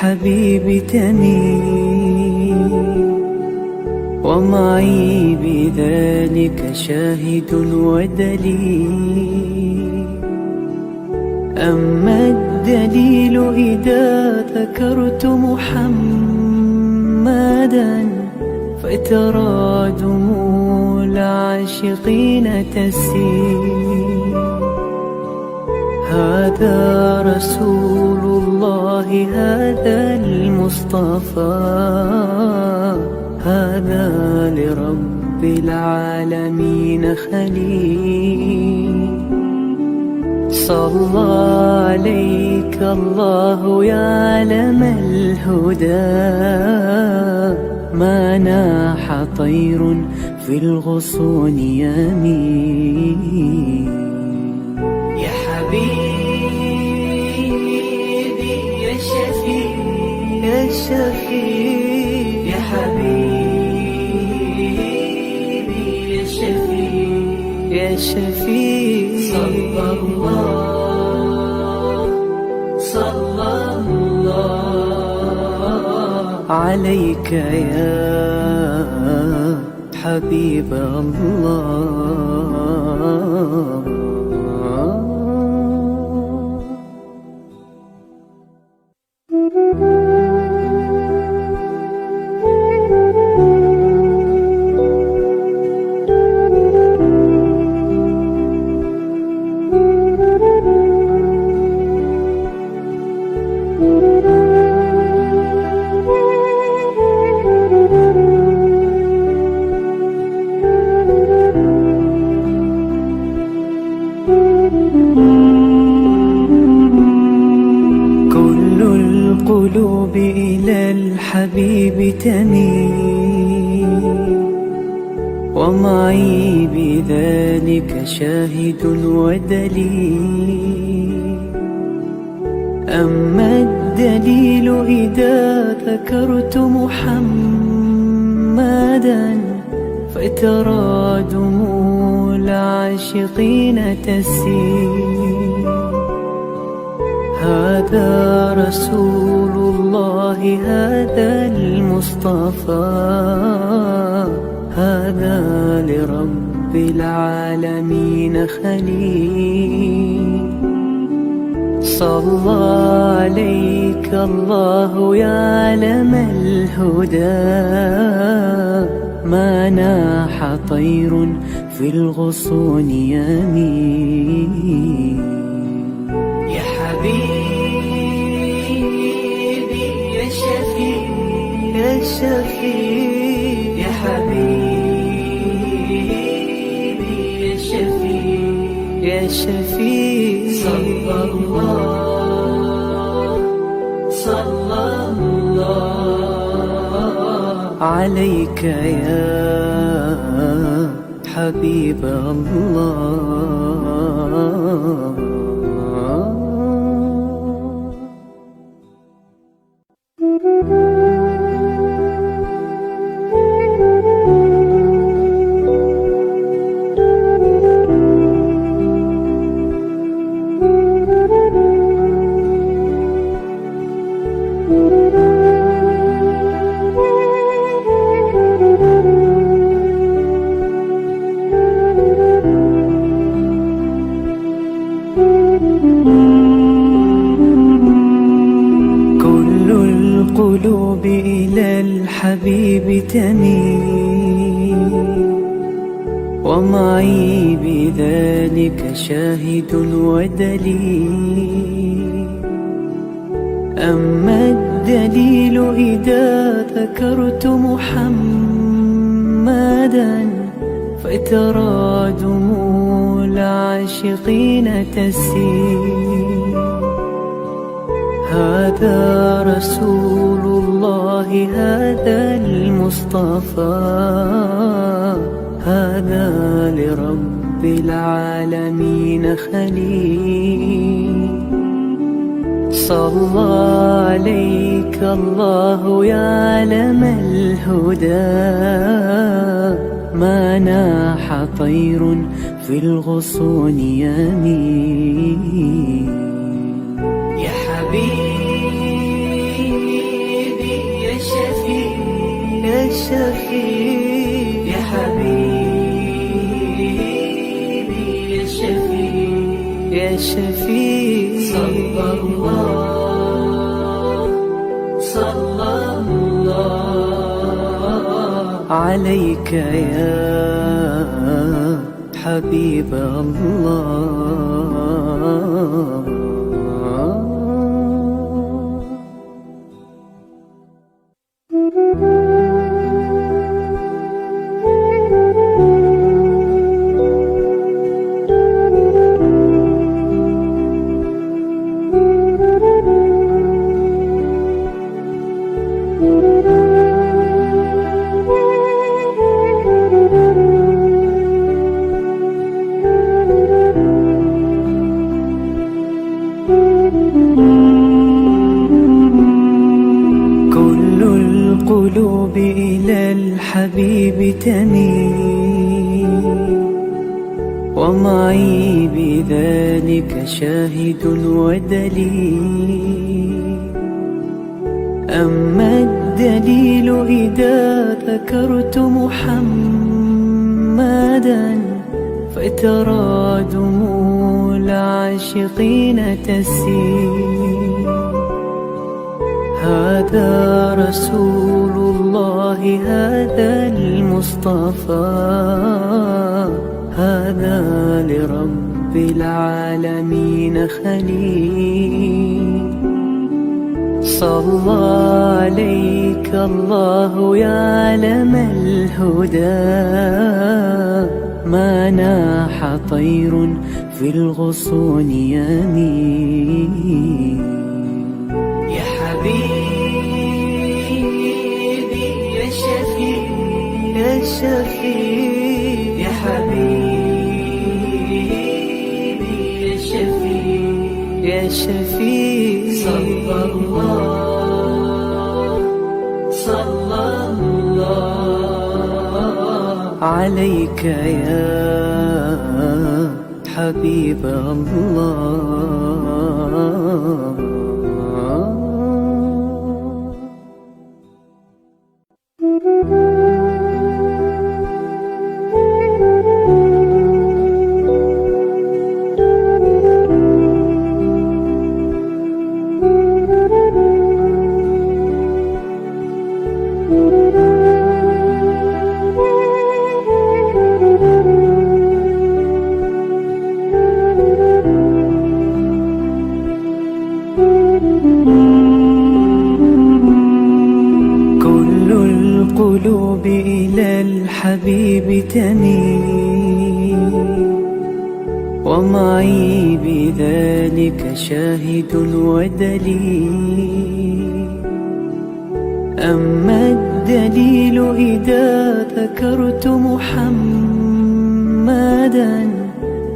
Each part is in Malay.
الحبيب تميل، ومعي بذلك شاهد ودليل. أما الدليل إذا ذكرت محمدا فترى دموع العاشقين تسيل. هذا رسول الله، هذا المصطفى، هذا لرب العالمين خليل. صلى عليك الله يا علم الهدى، ما ناح طير في الغصون يمين. يا حبيبي يا شفيع يا شفيع، يا حبيبي يا شفيع يا شفيع. صلى الله عليك يا حبيب الله. القلوب إلى الحبيب تميل، ومعي بذلك شاهد ودليل. أما الدليل إذا ذكرت محمدا فترى دموع العاشقين تسيل. هذا رسول الله، هذا المصطفى، هذا لرب العالمين خليل. صلى عليك الله يا علم الهدى، ما ناح طير في الغصون يمين. يا حبيبي يا شفيع يا شفيع، يا حبيبي يا شفيع يا شفيع. صلى الله عليك يا حبيب الله. القلوب إلى الحبيب تميل، ومعي بذلك شاهد ودليل. أما الدليل إذا ذكرت محمدا فترى دموع العاشقين تسيل. هذا رسول الله، هذا المصطفى، هذا لرب العالمين خليل. صلى عليك الله يا علم الهدى، ما ناح طير في الغصون يمين. يا حبيبي شفيع يا حبيبي يا شفيع يا شفيع صلى الله عليك يا حبيب الله. القلوب إلى الحبيب تميل ومعي بذلك شاهد ودليل. أما الدليل إذا ذكرت محمدا فترى دموع العاشقين تسيل. هذا رسول الله هذا المصطفى هذا لرب العالمين خليل. صلى عليك الله يا علم الهدى ما ناح طير في الغصون يمين. يا حبيبي يا شفيع يا شفيع يا حبيبي يا شفيع يا شفيع صلى الله عليك يا حبيب الله. القلوب إلى الحبيب تميل ومعي بذلك شاهد ودليل. أما الدليل إذا ذكرت محمدا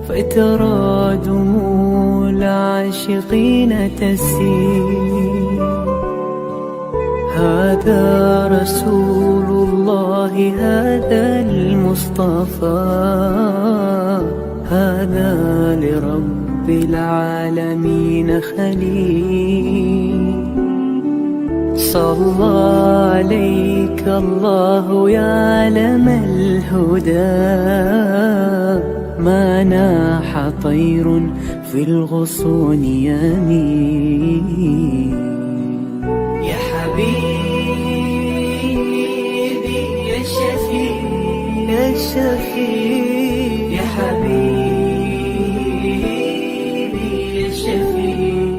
فترى دموع العاشقين تسيل. هذا رسول الله هذا المصطفى هذا لرب العالمين خليل. صلى عليك الله يا علم الهدى ما ناح طير في الغصون يمين. يا حبيبي يا شفيع يا شفيع يا حبيبي يا شفيع.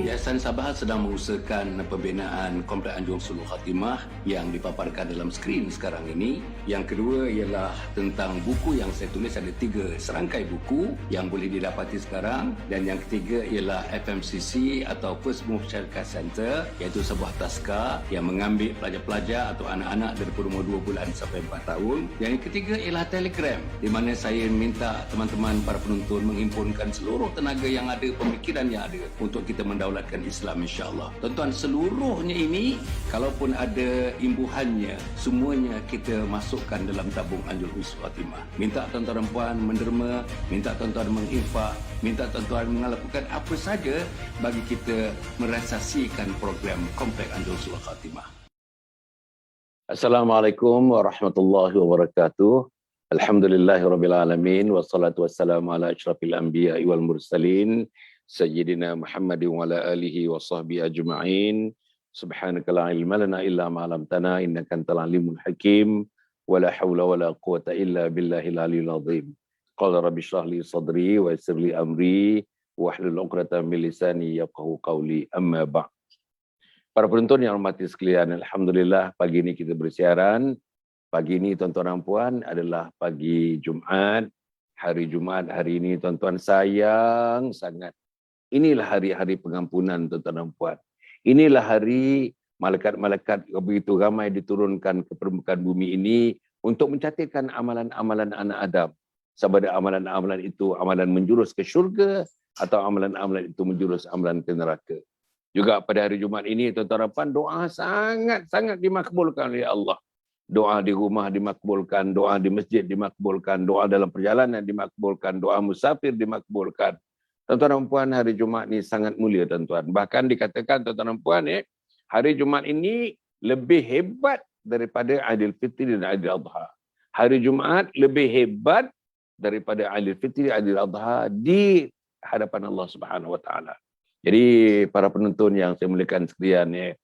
Yayasan Sabah sedang mengusahakan pembinaan Komplek Anjung Sulul Khatimah yang dipaparkan dalam skrin sekarang ini. Yang kedua ialah tentang buku yang saya tulis, ada 3 serangkai buku yang boleh didapati sekarang. Dan yang ketiga ialah FMCC atau First Move Childcare Center, iaitu sebuah taska yang mengambil pelajar-pelajar atau anak-anak daripada umur 2 bulan sampai 4 tahun. Yang ketiga ialah Telegram, di mana saya minta teman-teman para penonton menghimpunkan seluruh tenaga yang ada, pemikiran yang ada untuk kita mendaulatkan Islam, insya-Allah. Tuan-tuan, seluruhnya ini kalaupun ada imbuhannya, semuanya kita masukkan dalam tabung Anjung Sulul Khatimah. Minta tuan-tuan dan puan menderma, minta tuan-tuan menginfak, minta tuan-tuan melakukan apa saja bagi kita merealisasikan program Komplek Anjung Sulul Khatimah. Assalamualaikum warahmatullahi wabarakatuh. Alhamdulillahirabbil alamin wassalatu wassalamu ala asyrafil anbiya'i wal mursalin sayyidina Muhammadin wa ala alihi wa sahbihi ajma'in. Subhanaka la ilma lana illa ma 'allamtana innaka antal alimul hakim. Wa la haula wa la quwwata illa billahil aliyil azim. Qala rabbi shrah li sadri wa yassir li amri wahlul 'uqdatam min lisani yafqahu qawli. Amma ba'd. Para penonton yang hormati sekalian, alhamdulillah pagi ini kita bersiaran. Pagi ini tuan-tuan dan puan adalah pagi Jumaat. Hari Jumaat hari ini tuan-tuan sayang sangat. Inilah hari-hari pengampunan tuan-tuan dan puan. Inilah hari malaikat-malaikat begitu ramai diturunkan ke permukaan bumi ini untuk mencatatkan amalan-amalan anak Adam. Sama ada amalan-amalan itu amalan menjurus ke syurga atau amalan-amalan itu menjurus amalan ke neraka. Juga pada hari Jumaat ini, tuan-tuan dan puan, doa sangat-sangat dimakbulkan oleh Allah. Doa di rumah dimakbulkan, doa di masjid dimakbulkan, doa dalam perjalanan dimakbulkan, doa musafir dimakbulkan. Tuan-tuan dan puan, hari Jumaat ini sangat mulia, tuan-tuan. Bahkan dikatakan, tuan-tuan dan puan, hari Jumaat ini lebih hebat daripada Aidil Fitri dan Aidil Adha. Hari Jumaat lebih hebat daripada Aidil Fitri dan Aidil Adha di hadapan Allah Subhanahu Wa Taala. Jadi para penonton yang saya muliakan sekalian,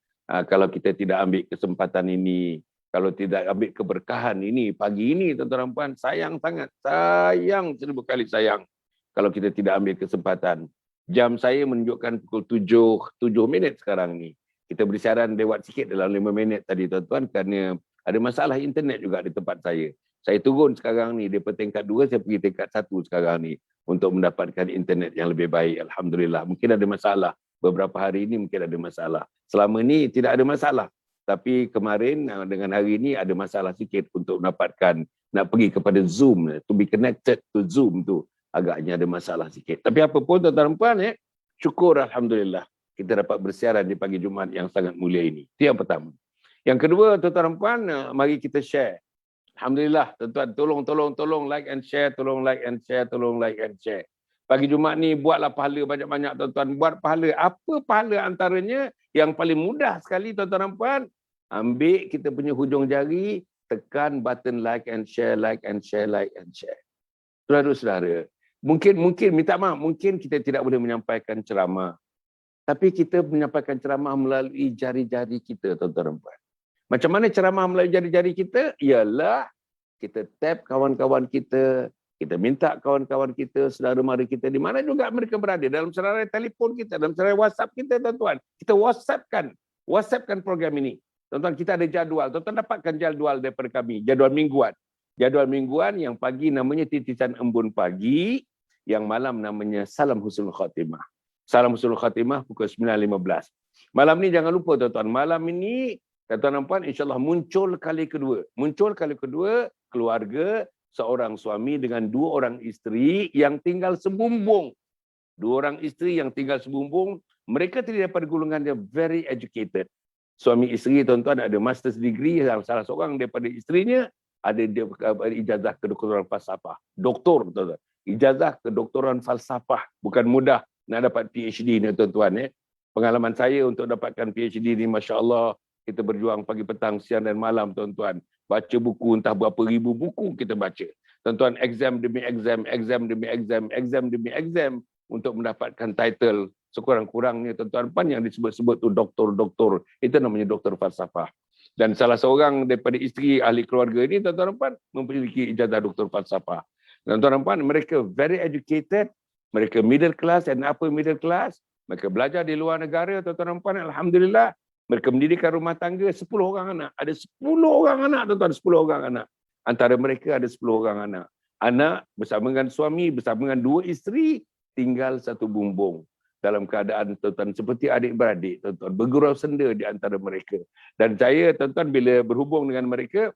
kalau kita tidak ambil kesempatan ini, kalau tidak ambil keberkahan ini, pagi ini tuan-tuan dan puan, sayang sangat, sayang 1000 kali sayang kalau kita tidak ambil kesempatan. Jam saya menunjukkan pukul 7 sekarang ni. Kita bersiaran lewat sikit dalam 5 minit tadi tuan-tuan kerana ada masalah internet juga di tempat saya. Saya turun sekarang ni daripada tingkat 2 saya pergi tingkat 1 sekarang ni untuk mendapatkan internet yang lebih baik. Alhamdulillah. Mungkin ada masalah. Beberapa hari ini mungkin ada masalah. Selama ni tidak ada masalah. Tapi kemarin dengan hari ini ada masalah sikit untuk mendapatkan, nak pergi kepada Zoom. To be connected to Zoom tu agaknya ada masalah sikit. Tapi apa pun tuan-tuan dan puan, syukur Alhamdulillah kita dapat bersiaran di pagi Jumaat yang sangat mulia ini. Itu yang pertama. Yang kedua tuan-tuan dan puan, mari kita share. Alhamdulillah, tuan-tuan, tolong like and share, tolong like and share, tolong like and share. Pagi Jumaat ni buatlah pahala banyak-banyak tuan-tuan, buat pahala. Apa pahala antaranya? Yang paling mudah sekali tuan-tuan dan puan, ambil kita punya hujung jari, tekan button like and share, like and share, like and share. Saudara-saudara, mungkin minta maaf, mungkin kita tidak boleh menyampaikan ceramah. Tapi kita menyampaikan ceramah melalui jari-jari kita tuan-tuan dan puan. Macam mana ceramah melalui jari-jari kita? Ialah kita tap kawan-kawan kita, kita minta kawan-kawan kita, saudara mara kita, di mana juga mereka berada, dalam serai telefon kita, dalam serai WhatsApp kita, tuan-tuan. Kita WhatsAppkan program ini. Tuan-tuan, kita ada jadual. Tuan-tuan dapatkan jadual daripada kami, jadual mingguan. Jadual mingguan yang pagi namanya Titisan Embun Pagi, yang malam namanya Salam Husnul Khatimah. Salam Husnul Khatimah pukul 9.15. Malam ni jangan lupa tuan-tuan, malam ini tuan-tuan dan puan, insyaAllah muncul kali kedua. Muncul kali kedua, keluarga, seorang suami dengan 2 orang isteri yang tinggal sebumbung. 2 orang isteri yang tinggal sebumbung, mereka terdiri daripada golongan yang very educated. Suami isteri tuan-tuan ada master's degree, salah seorang daripada isterinya ada ijazah kedoktoran falsafah. Doktor, tuan-tuan. Ijazah kedoktoran falsafah. Bukan mudah nak dapat PhD ni tuan-tuan. Pengalaman saya untuk dapatkan PhD ni, Masya Allah, kita berjuang pagi, petang, siang dan malam tuan-tuan. Baca buku, entah berapa ribu buku kita baca. Tuan-tuan, exam demi exam, exam demi exam, exam demi exam untuk mendapatkan title sekurang-kurangnya tuan-tuan puan yang disebut-sebut tu doktor-doktor. Itu namanya doktor falsafah. Dan salah seorang daripada isteri ahli keluarga ini tuan-tuan puan memiliki ijazah doktor falsafah. Tuan-tuan puan, mereka very educated, mereka middle class dan upper middle class. Mereka belajar di luar negara tuan-tuan puan, alhamdulillah. Mereka mendirikan rumah tangga 10 orang anak. Ada 10 orang anak, tuan-tuan, 10 orang anak. Antara mereka ada 10 orang anak. Anak bersama dengan suami, bersama dengan 2 isteri, tinggal satu bumbung. Dalam keadaan, tuan-tuan, seperti adik-beradik, tuan-tuan, bergurau senda di antara mereka. Dan saya, tuan-tuan, bila berhubung dengan mereka,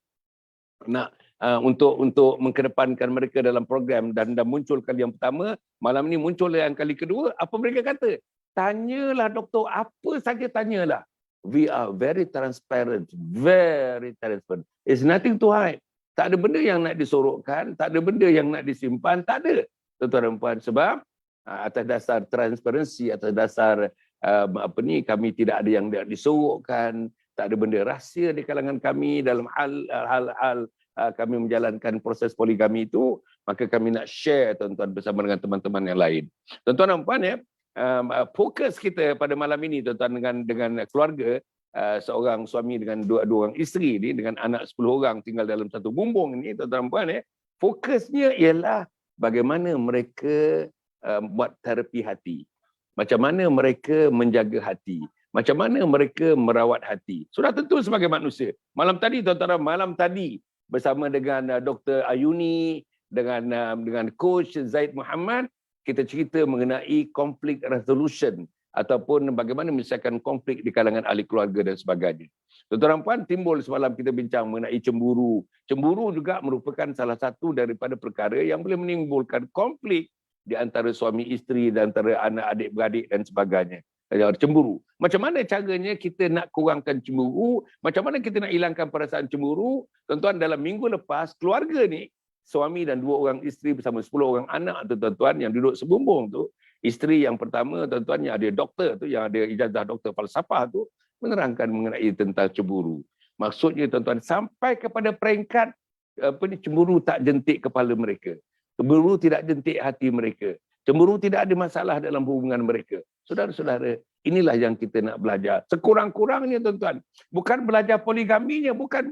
nak untuk mengedepankan mereka dalam program dan muncul kali yang pertama, malam ni muncul yang kali kedua, apa mereka kata? Tanyalah doktor, apa saja tanyalah. We are very transparent, very transparent. It's nothing to hide. Tak ada benda yang nak disorokkan, tak ada benda yang nak disimpan, tak ada. Tuan-tuan dan puan, sebab atas dasar transparansi, atas dasar kami tidak ada yang disorokkan, Tak ada benda rahsia di kalangan kami dalam hal kami menjalankan proses poligami itu, maka kami nak share tuan-tuan bersama dengan teman-teman yang lain. Tuan-tuan dan puan ya, fokus kita pada malam ini tuan-tuan dengan keluarga, seorang suami dengan dua orang isteri ni, dengan anak 10 orang tinggal dalam satu bumbung ini, tuan-tuan dan puan ya, fokusnya ialah bagaimana mereka buat terapi hati. Macam mana mereka menjaga hati. Macam mana mereka merawat hati. Sudah tentu sebagai manusia. Malam tadi tuan-tuan, bersama dengan Dr. Ayuni, dengan Coach Zaid Muhammad, kita cerita mengenai conflict resolution ataupun bagaimana menyelesaikan konflik di kalangan ahli keluarga dan sebagainya. Tuan-tuan dan puan, timbul semalam kita bincang mengenai cemburu. Cemburu juga merupakan salah satu daripada perkara yang boleh menimbulkan konflik di antara suami isteri dan antara anak adik-beradik dan sebagainya. Cemburu. Macam mana caranya kita nak kurangkan cemburu? Macam mana kita nak hilangkan perasaan cemburu? Tuan-tuan, dalam minggu lepas, keluarga ni, suami dan 2 orang isteri bersama 10 orang anak tu tuan-tuan yang duduk sebumbung tu, isteri yang pertama tuan-tuan yang ada doktor tu, yang ada ijazah doktor falsafah tu, menerangkan mengenai tentang cemburu. Maksudnya tuan-tuan, sampai kepada peringkat cemburu tak jentik kepala mereka. Cemburu tidak jentik hati mereka. Cemburu tidak ada masalah dalam hubungan mereka. Saudara-saudara, inilah yang kita nak belajar. Sekurang-kurangnya tuan-tuan, bukan belajar poligaminya, bukan.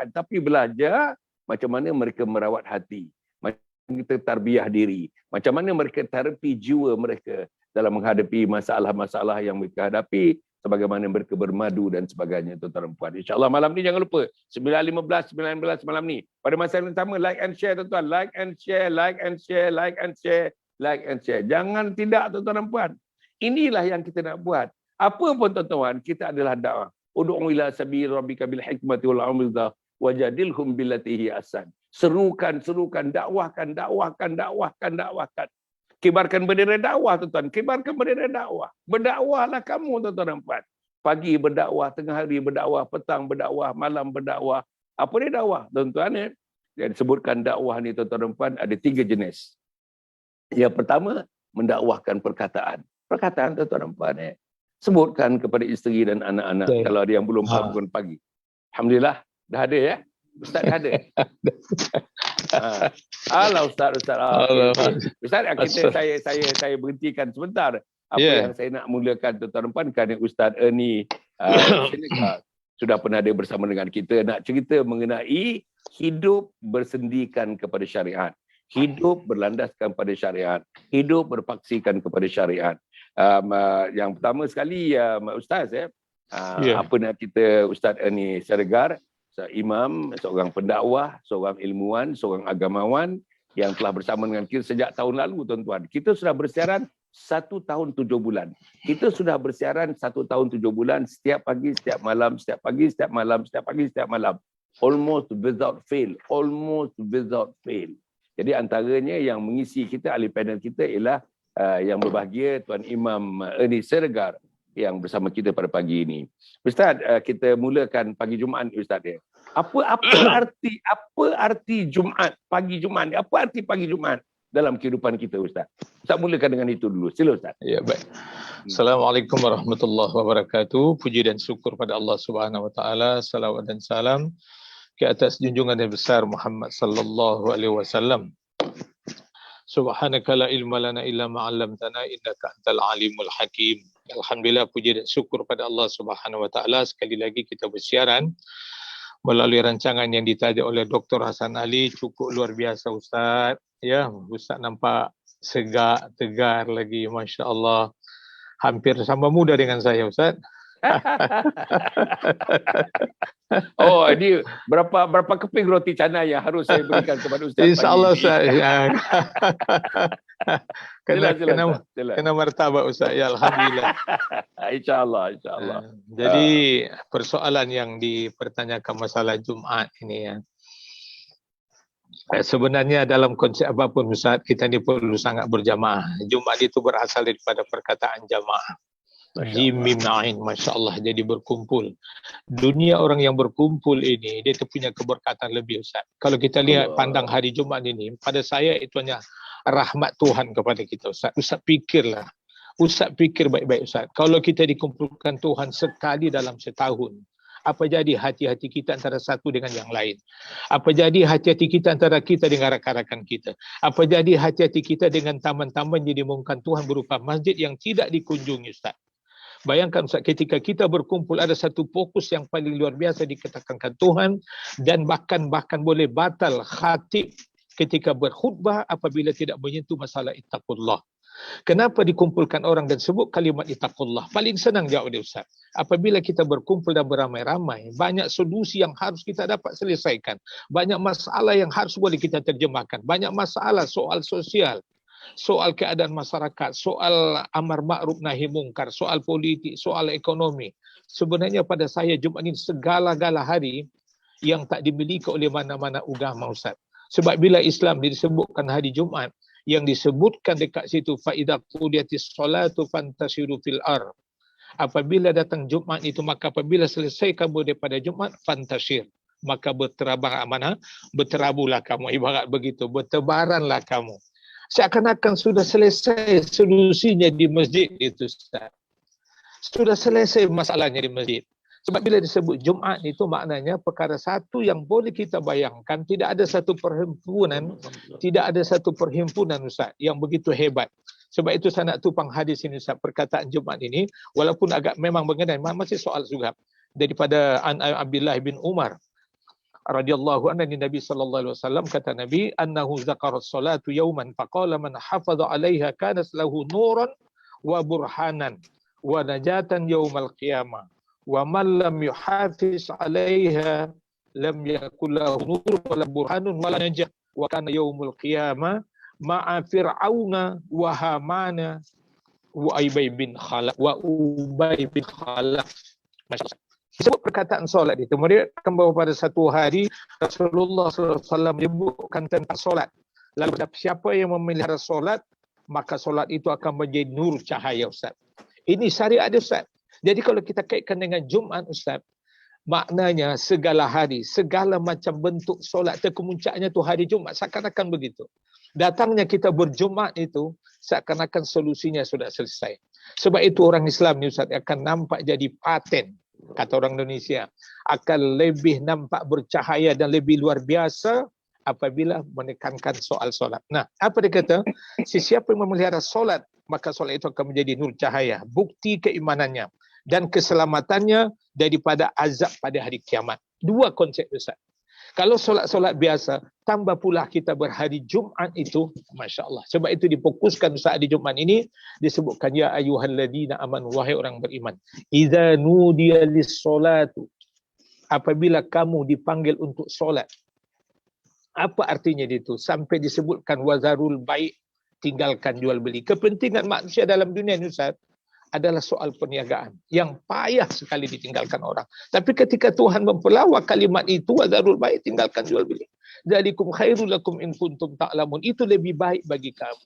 Tapi belajar macam mana mereka merawat hati. Macam mana kita tarbiyah diri. Macam mana mereka terapi jiwa mereka dalam menghadapi masalah-masalah yang mereka hadapi. Sebagaimana mereka bermadu dan sebagainya, tuan-tuan dan puan. InsyaAllah malam ni jangan lupa, 9.15, 19 malam ni. Pada masa yang sama, like and share tuan-tuan. Like and share. Jangan tidak tuan-tuan dan puan. Inilah yang kita nak buat. Apa pun tuan-tuan, kita adalah dakwah. Ud'u ila sabil rabbika bil hikmati wal amizah wajadilhum billati hi ahsan. Serukan, dakwahkan. Kibarkan bendera dakwah tuan-tuan. Kibarkan bendera dakwah. Berdakwahlah kamu tuan-tuan dan puan. Pagi berdakwah, tengah hari berdakwah, petang berdakwah, malam berdakwah. Apa dia dakwah tuan-tuan ya? Yang disebutkan dakwah ni tuan-tuan dan puan ada 3 jenis. Yang pertama, mendakwahkan perkataan. Perkataan tuan-tuan dan puan ya. Sebutkan kepada isteri dan anak-anak kalau ada yang belum bangun pagi. Alhamdulillah dah ada ya. Ustaz dah ada. Alah Ustaz. Ustaz, saya berhentikan sebentar. Apa yang saya nak mulakan tuan-tuan dan puan, kerana Ustaz Ernie sudah pernah ada bersama dengan kita, nak cerita mengenai hidup bersendikan kepada syariat. Hidup berlandaskan pada syariat. Hidup berpaksikan kepada syariat. Yang pertama sekali Ustaz apa nak kita Ustaz Ernie Siregar, imam, seorang pendakwah, seorang ilmuwan, seorang agamawan yang telah bersama dengan kita sejak tahun lalu tuan-tuan. Kita sudah bersiaran 1 tahun 7 bulan. Kita sudah bersiaran 1 tahun 7 bulan, setiap pagi, setiap malam, setiap pagi, setiap malam, setiap pagi, setiap malam. Almost without fail. Jadi antaranya yang mengisi kita, ahli panel kita ialah yang berbahagia Tuan Imam Ernie Siregar yang bersama kita pada pagi ini. Ustaz, kita mulakan pagi Jumaat Ustaz ya. Apa arti Jumaat, pagi Jumaat? Apa arti pagi Jumaat dalam kehidupan kita Ustaz? Ustaz mulakan dengan itu dulu. Sila Ustaz. Ya, baik. Assalamualaikum warahmatullahi wabarakatuh. Puji dan syukur pada Allah Subhanahu wa taala. Salawat dan salam ke atas junjungan yang besar Muhammad sallallahu alaihi wasallam. Subhanaka la ilma lana illa ma 'allamtana innaka antal alimul hakim. Alhamdulillah, puji dan syukur pada Allah Subhanahu wa taala. Sekali lagi kita bersiaran melalui rancangan yang ditaja oleh Dr. Hasan Ali. Cukup luar biasa Ustaz. Ya, Ustaz nampak segar, tegar lagi, masya-Allah. Hampir sama muda dengan saya Ustaz. Oh, ini berapa keping roti canai yang harus saya berikan kepada Ustaz? InsyaAllah Ustaz. Kena martabat Ustaz. Ya, Alhamdulillah. InsyaAllah. Jadi persoalan yang dipertanyakan masalah Jumaat ini ya. Sebenarnya dalam konsep apapun Ustaz, kita ni perlu sangat berjamaah. Jumaat itu berasal daripada perkataan jamaah. Jim mim ain, masya-Allah, jadi berkumpul. Dunia orang yang berkumpul ini dia punya keberkatan lebih Ustaz. Kalau kita lihat pandang hari Jumaat ini, pada saya itu hanya rahmat Tuhan kepada kita Ustaz. Ustaz fikirlah. Ustaz fikir baik-baik Ustaz. Kalau kita dikumpulkan Tuhan sekali dalam setahun, Apa jadi hati-hati kita antara satu dengan yang lain? Apa jadi hati-hati kita antara kita dengan rakan-rakan kita? Apa jadi hati-hati kita dengan taman-taman yang dimungkinkan Tuhan berupa masjid yang tidak dikunjungi, Ustaz? Bayangkan Ustaz, ketika kita berkumpul ada satu fokus yang paling luar biasa dikatakan Tuhan, dan bahkan boleh batal khatib ketika berkhutbah apabila tidak menyentuh masalah ittaqullah. Kenapa dikumpulkan orang dan sebut kalimat ittaqullah? Paling senang jawab dia, Ustaz. Apabila kita berkumpul dan beramai-ramai, banyak solusi yang harus kita dapat selesaikan. Banyak masalah yang harus boleh kita terjemahkan. Banyak masalah soal sosial, soal keadaan masyarakat, soal amar ma'ruf nahi mungkar, soal politik, soal ekonomi. Sebenarnya pada saya Jumaat ini segala-gala hari yang tak dimiliki oleh mana-mana agama, Ustaz. Sebab bila Islam disebutkan hari Jumaat, yang disebutkan dekat situ faida qudiyatis solatu fantasiru fil ar. Apabila datang Jumaat itu, maka apabila selesai kamu daripada Jumaat, fantasir, maka berterabulah kamu, ibarat begitu, bertebaranlah kamu. Seakan-akan sudah selesai solusinya di masjid itu, Ustaz. Sudah selesai masalahnya di masjid. Sebab bila disebut Jumaat itu maknanya perkara satu yang boleh kita bayangkan, tidak ada satu perhimpunan Ustaz yang begitu hebat. Sebab itu saya nak tupang hadis ini Ustaz, perkataan Jumaat ini walaupun agak memang mengenai masih soal juga daripada Abdullah bin Umar radhiyallahu anhu, Nabi sallallahu alaihi wasallam kata Nabi annahu zakara salatu yawman faqala man hafadha 'alaiha kana lahu nuran wa burhanan wa najatan yaumal qiyamah. Wa man lam yuhafiz 'alaiha lam yakul lahu nur wala burhanun wala najah wa kana yaumul qiyamah ma'a fir'auna wa hamana wa ubay bin khalaf masyaallah. Sebut perkataan solat itu, mereka akan bawa pada satu hari Rasulullah SAW menyebutkan tentang solat. Lalu siapa yang memelihara solat, maka solat itu akan menjadi nur cahaya, Ustaz. Ini syariat dia, Ustaz. Jadi kalau kita kaitkan dengan Jumaat, Ustaz, maknanya segala hari, segala macam bentuk solat terkemuncaknya tu hari Jumaat, seakan-akan begitu. Datangnya kita berjumaat itu, seakan-akan solusinya sudah selesai. Sebab itu orang Islam ni, Ustaz, akan nampak jadi paten, kata orang Indonesia, akan lebih nampak bercahaya dan lebih luar biasa apabila menekankan soal solat. Nah, apa dia kata? Sesiapa yang memelihara solat, maka solat itu akan menjadi nur cahaya, bukti keimanannya dan keselamatannya daripada azab pada hari kiamat. Dua konsep besar. Kalau solat-solat biasa, tambah pula kita berhari Jumaat itu, Masya Allah. Sebab itu difokuskan saat di Jumaat ini, disebutkan, ya ayyuhalladzina amanu, wahai orang beriman. Idza nudiya lis-solatu, apabila kamu dipanggil untuk solat. Apa artinya itu? Sampai disebutkan wazarul baik, tinggalkan jual beli. Kepentingan manusia dalam dunia ini, Ustaz, adalah soal perniagaan yang payah sekali ditinggalkan orang. Tapi ketika Tuhan mempelawak kalimat itu, wazarul baik, tinggalkan jual beli. Dzalikum khairul lakum in kuntum ta'lamun. Itu lebih baik bagi kamu.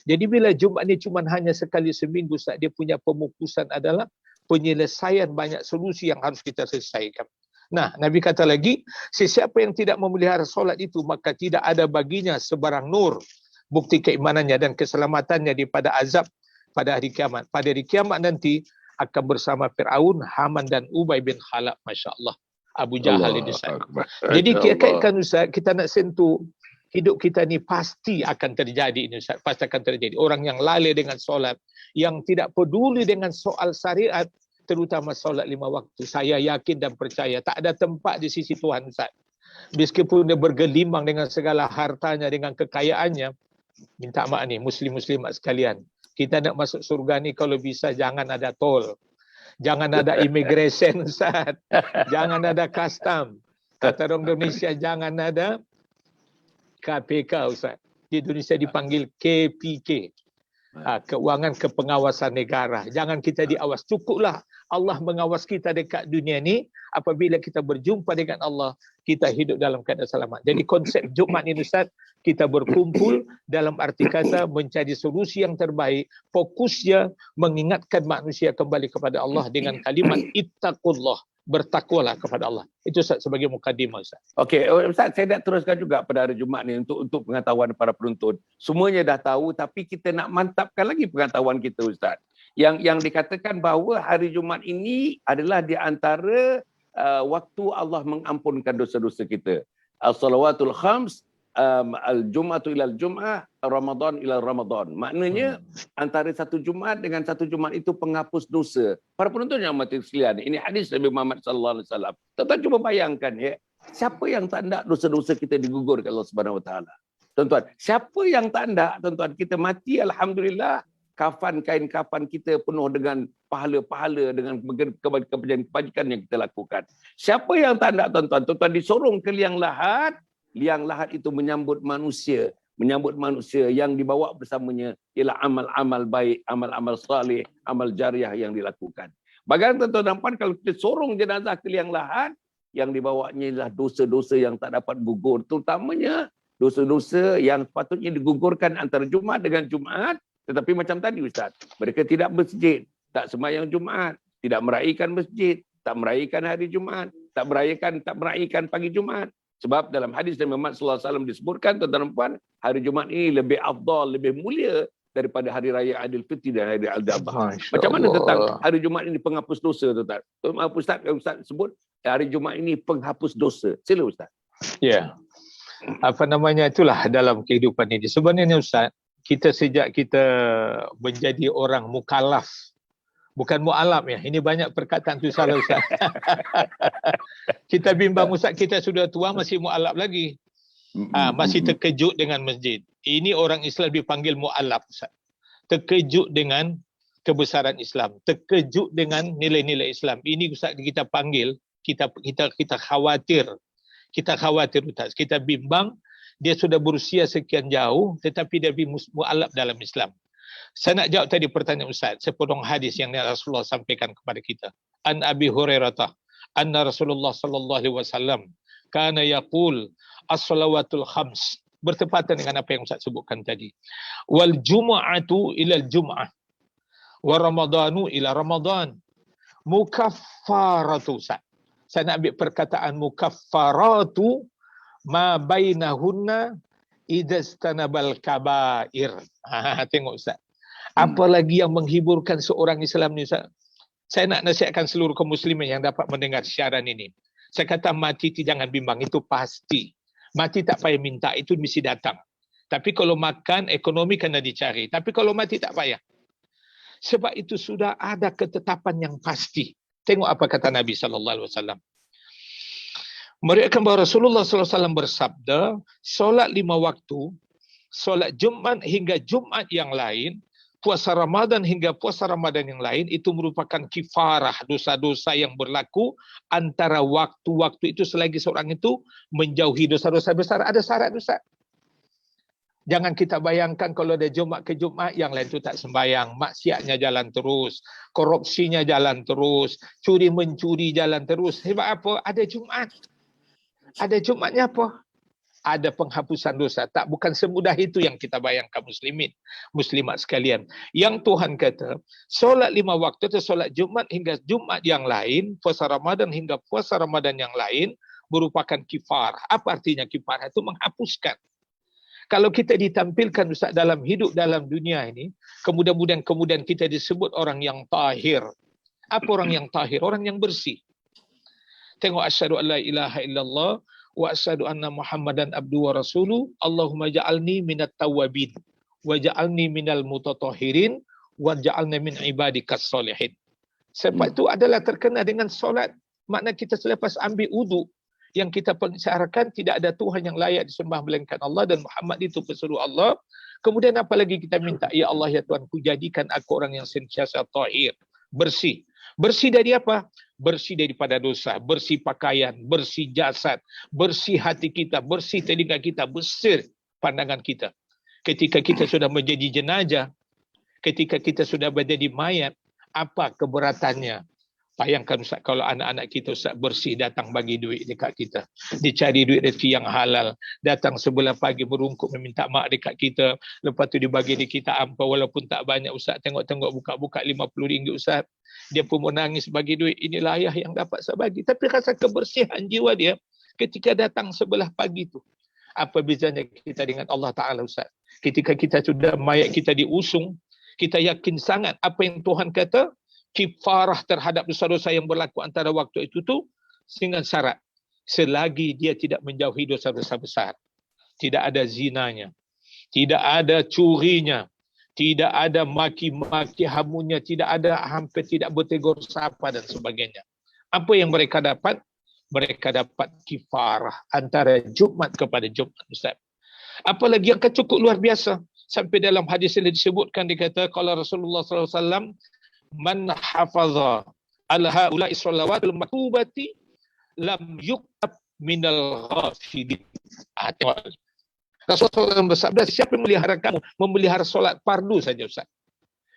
Jadi bila Jumaat ini cuma hanya sekali seminggu, Ustaz, dia punya pemukusan adalah penyelesaian banyak solusi yang harus kita selesaikan. Nah, Nabi kata lagi, sesiapa yang tidak memelihara solat itu, maka tidak ada baginya sebarang nur, bukti keimanannya dan keselamatannya daripada azab pada hari kiamat. Pada hari kiamat nanti akan bersama Fir'aun, Haman dan Ubay bin Khalaf, Masya Allah. Abu Jahal ini. Jadi kaitkan Ustaz, kita nak sentuh hidup kita ni pasti akan terjadi ini, Ustaz. Pasti akan terjadi. Orang yang lalai dengan solat, yang tidak peduli dengan soal syariat, terutama solat 5 waktu. Saya yakin dan percaya tak ada tempat di sisi Tuhan, Ustaz. Meskipun dia bergelimang dengan segala hartanya, dengan kekayaannya, minta maaf ni muslim-muslimat sekalian. Kita nak masuk surga ni kalau bisa jangan ada tol. Jangan ada immigration, Ustaz. Jangan ada custom. Kata orang Indonesia, jangan ada KPK, Ustaz. Di Indonesia dipanggil KPK. Keuangan Kepengawasan Negara. Jangan kita diawas. Cukuplah Allah mengawas kita dekat dunia ni. Apabila kita berjumpa dengan Allah, kita hidup dalam keadaan selamat. Jadi konsep Jumaat ini, Ustaz, kita berkumpul dalam arti kata mencari solusi yang terbaik. Fokusnya mengingatkan manusia kembali kepada Allah dengan kalimat ittaqullah. Bertakwalah kepada Allah. Itu, Ustaz, sebagai mukadimah, Ustaz. Okey, Ustaz, saya nak teruskan juga pada hari Jumaat ni untuk pengetahuan para penonton. Semuanya dah tahu, tapi kita nak mantapkan lagi pengetahuan kita, Ustaz. Yang dikatakan bahawa hari Jumaat ini adalah di antara waktu Allah mengampunkan dosa-dosa kita. As-salawatul khams, al-jum'atu ilal jum'ah, Ramadan ilal Ramadan. Maknanya antara satu Jumaat dengan satu Jumaat itu penghapus dosa. Para penonton yang mati sekalian, ini hadis Nabi Muhammad sallallahu alaihi wasallam. Tuan-tuan cuba bayangkan ya, siapa yang tak nak dosa-dosa kita digugur ke Allah Subhanahu wa taala? Tuan-tuan, siapa yang tak nak, tuan-tuan, kita mati alhamdulillah, kain kafan kita penuh dengan pahala-pahala, dengan kebajikan yang kita lakukan. Siapa yang tak nak, tuan-tuan? Tuan-tuan disorong ke liang lahat itu menyambut manusia yang dibawa bersamanya ialah amal-amal baik, amal-amal salih, amal jariah yang dilakukan. Bagaimana tuan-tuan nampak kalau kita sorong jenazah ke liang lahat, yang dibawanya ialah dosa-dosa yang tak dapat gugur, terutamanya dosa-dosa yang patutnya digugurkan antara Jumaat dengan Jumaat. Tetapi macam tadi Ustaz, mereka tidak masjid, tak sembahyang Jumaat, tidak meraihkan masjid, tak meraihkan hari Jumaat, tak meraihkan pagi Jumaat. Sebab dalam hadis Nabi Muhammad sallallahu alaihi wasallam disebutkan, tuan-tuan dan puan, hari Jumaat ini lebih afdal, lebih mulia daripada hari raya Aidilfitri dan hari Al-Adha. Macam mana tentang hari Jumaat ini penghapus dosa, tuan-tuan? Ustaz sebut hari Jumaat ini penghapus dosa. Sila Ustaz. Ya. Apa namanya, itulah dalam kehidupan ini. Sebenarnya Ustaz, kita sejak kita menjadi orang mukallaf, bukan mu'alaf ya. Ini banyak perkataan tu salah Ustaz. Kita bimbang Ustaz, kita sudah tua masih mu'alaf lagi. Masih terkejut dengan masjid. Ini orang Islam dipanggil mu'alaf Ustaz. Terkejut dengan kebesaran Islam, terkejut dengan nilai-nilai Islam. Ini Ustaz kita panggil, kita khawatir. Kita khawatir Ustaz. Kita bimbang dia sudah berusia sekian jauh tetapi dia mu'alaf dalam Islam. Saya nak jawab tadi pertanyaan Ustaz, sepotong hadis yang Rasulullah sampaikan kepada kita. An Abi Hurairah, anna Rasulullah sallallahu alaihi wasallam kana yaqul as-salawatul khams, bertepatan dengan apa yang Ustaz sebutkan tadi. Wal jumu'atu ila al-jum'ah wa ramadanu ila ramadan mukaffaratu. Ustaz, saya nak ambil perkataan mukaffaratu ma bainahunna idzastanabal kabair. Tengok Ustaz. Apa lagi yang menghiburkan seorang Islam ni Ustaz? Saya nak nasihatkan seluruh kaum muslimin yang dapat mendengar siaran ini. Saya kata mati jangan bimbang, itu pasti. Mati tak payah minta, itu mesti datang. Tapi kalau makan, ekonomi kena dicari. Tapi kalau mati tak payah. Sebab itu sudah ada ketetapan yang pasti. Tengok apa kata Nabi SAW. Meriwayatkan bahawa Rasulullah SAW bersabda, solat 5 waktu, solat Jumat hingga Jumat yang lain, puasa Ramadan hingga puasa Ramadan yang lain, itu merupakan kifarah dosa-dosa yang berlaku antara waktu-waktu itu selagi seorang itu menjauhi dosa-dosa besar. Ada syarat dosa. Jangan kita bayangkan kalau ada Jumat ke Jumat, yang lain itu tak sembahyang. Maksiatnya jalan terus, korupsinya jalan terus, curi-mencuri jalan terus. Sebab apa? Ada Jumat. Ada Jumatnya apa? Ada penghapusan dosa. Tak, bukan semudah itu yang kita bayangkan muslimin, muslimat sekalian. Yang Tuhan kata, solat 5 waktu itu solat Jumat hingga Jumat yang lain, puasa Ramadan hingga puasa Ramadan yang lain, merupakan kifarah. Apa artinya kifarah? Itu menghapuskan. Kalau kita ditampilkan Ustaz dalam hidup dalam dunia ini, kemudian kita disebut orang yang tahir. Apa orang yang tahir? Orang yang bersih. Tengok, asyhadu an la ilaha illallah wa asyhadu anna Muhammadan abduhu wa rasuluh. Allahumma ja'alni minat tawabin wa ja'alni minal mutatahhirin wa ja'alna min ibadikas solihin. Sebab itu adalah terkena dengan solat. Makna kita selepas ambil wudu, yang kita pensyaratkan tidak ada Tuhan yang layak disembah melainkan Allah dan Muhammad itu pesuruh Allah. Kemudian apa lagi kita minta? Ya Allah, ya Tuhanku, jadikan aku orang yang sentiasa tahir, bersih. Bersih dari apa? Bersih daripada dosa, bersih pakaian, bersih jasad, bersih hati kita, bersih telinga kita, bersih pandangan kita. Ketika kita sudah menjadi jenazah, ketika kita sudah menjadi mayat, apa keberatannya? Bayangkan Ustaz, kalau anak-anak kita Ustaz bersih datang bagi duit dekat kita. Dia cari duit rezeki yang halal. Datang sebelah pagi merungkuk meminta mak dekat kita. Lepas tu dia bagi di kita ampau walaupun tak banyak Ustaz. Tengok-tengok buka-buka RM50 Ustaz. Dia pun menangis bagi duit. Inilah ayah yang dapat saya bagi. Tapi rasa kebersihan jiwa dia ketika datang sebelah pagi tu. Apa bezanya kita dengan Allah Ta'ala Ustaz? Ketika kita sudah mayat kita diusung, kita yakin sangat apa yang Tuhan kata, kifarah terhadap dosa-dosa yang berlaku antara waktu itu tu dengan syarat selagi dia tidak menjauhi dosa-dosa besar. Tidak ada zinanya, tidak ada curinya, tidak ada maki-maki hamunya, tidak ada hampir tidak bertegur sapa dan sebagainya. Apa yang mereka dapat? Mereka dapat kifarah antara Jumaat kepada Jumaat, Ustaz. Apalagi yang cukup luar biasa. Sampai dalam hadis yang disebutkan, dikata kalau Rasulullah SAW, man hafaza ala haula'i salawatul maktubati lam yuktab minal ghafilin. Rasulullah SAW bersabda, siapa yang memelihara kamu, memelihara solat fardu saja, Ustaz.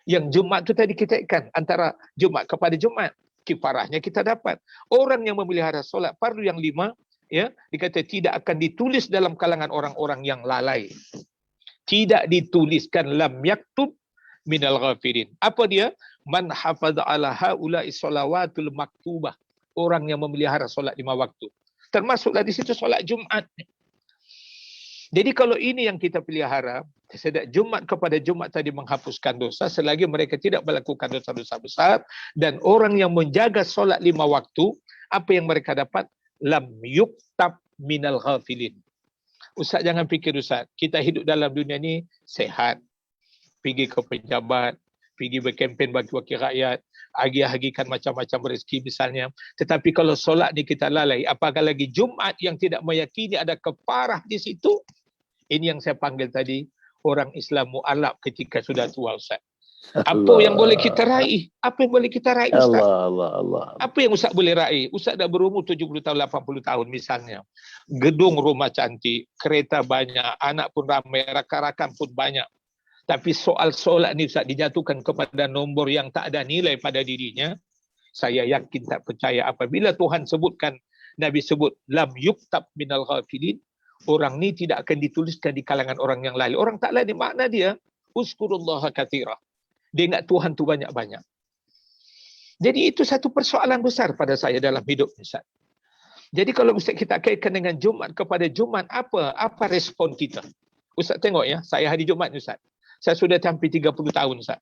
Yang Jumaat itu tadi kita ikan antara Jumaat kepada Jumaat, kifarahnya kita dapat. Orang yang memelihara solat fardu yang 5, ya, dikata tidak akan ditulis dalam kalangan orang-orang yang lalai. Tidak dituliskan lam yaktub minal ghafilin. Apa dia? Man hafaza ala haula'i salawatul maktubah. Orang yang memelihara solat 5 waktu. Termasuklah di situ solat Jumaat. Jadi kalau ini yang kita pelihara, sejak Jumaat kepada Jumaat tadi menghapuskan dosa selagi mereka tidak melakukan dosa-dosa besar, dan orang yang menjaga solat 5 waktu, apa yang mereka dapat? Lam yuktab minal ghafilin. Ustaz jangan fikir Ustaz, kita hidup dalam dunia ni sehat. Pergi ke pejabat, pergi berkempen bagi wakil rakyat, agi-agikan macam-macam rezeki misalnya. Tetapi kalau solat ni kita lalai, apakah lagi Jumaat yang tidak meyakini ada keparah di situ? Ini yang saya panggil tadi, orang Islam mu'alab ketika sudah tua, Ustaz. Apa yang boleh kita raih? Apa yang boleh kita raih, Ustaz? Allah. Apa yang Ustaz boleh raih? Ustaz dah berumur 70 tahun, 80 tahun misalnya. Gedung rumah cantik, kereta banyak, anak pun ramai, rakan-rakan pun banyak. Tapi soal solat ni Ustaz dijatuhkan kepada nombor yang tak ada nilai pada dirinya. Saya yakin tak percaya apabila Tuhan sebutkan, Nabi sebut, lam yuktab minal ghafilin. Orang ni tidak akan dituliskan di kalangan orang yang lalai. Orang tak lalai, makna dia, uzkurullaha katsira. Dia ingat Tuhan tu banyak-banyak. Jadi itu satu persoalan besar pada saya dalam hidup, Ustaz. Jadi kalau Ustaz kita kaitkan dengan Jumaat kepada Jumaat, apa respon kita? Ustaz tengok ya, saya hari Jumaat Ustaz. Saya sudah hampir 30 tahun Ustaz.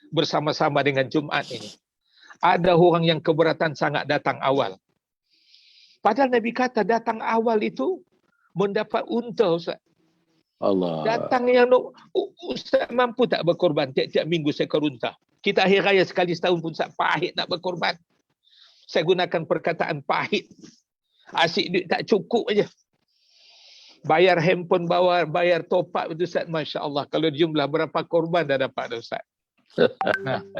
Bersama-sama dengan Jumaat ini. Ada orang yang keberatan sangat datang awal. Padahal Nabi kata datang awal itu mendapat unta, Ustaz. Allah. Datang yang Ustaz mampu tak berkorban tiap-tiap minggu seekor unta? Kita akhir raya sekali setahun pun Ustaz pahit nak berkorban. Saya gunakan perkataan pahit. Asyik duit tak cukup aja. Bayar handphone, bayar top up itu Ustaz, Masya Allah. Kalau jumlah berapa korban dah dapat Ustaz.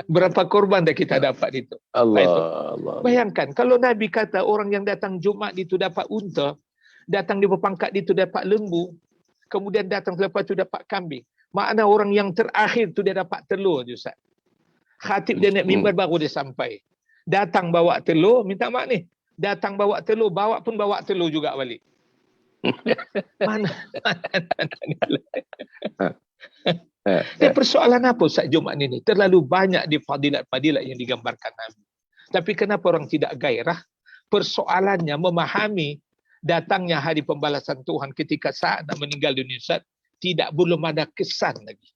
Berapa korban dah kita dapat itu. Allah. Bayangkan kalau Nabi kata orang yang datang Jumaat itu dapat unta, datang di berpangkat itu dapat lembu, kemudian datang selepas itu dapat kambing. Makna orang yang terakhir tu dia dapat telur je Ustaz. Khatib dia naik mimbar baru dia sampai. Datang bawa telur, minta maaf ni. Datang bawa telur, bawa pun bawa telur juga balik. Mana? Persoalan apa Ustaz Jumaat ini? Terlalu banyak di fadilat-fadilat yang digambarkan Nabi. Tapi kenapa orang tidak gairah? Persoalannya memahami datangnya hari pembalasan Tuhan ketika saat nak meninggal dunia Ustaz, belum ada kesan lagi.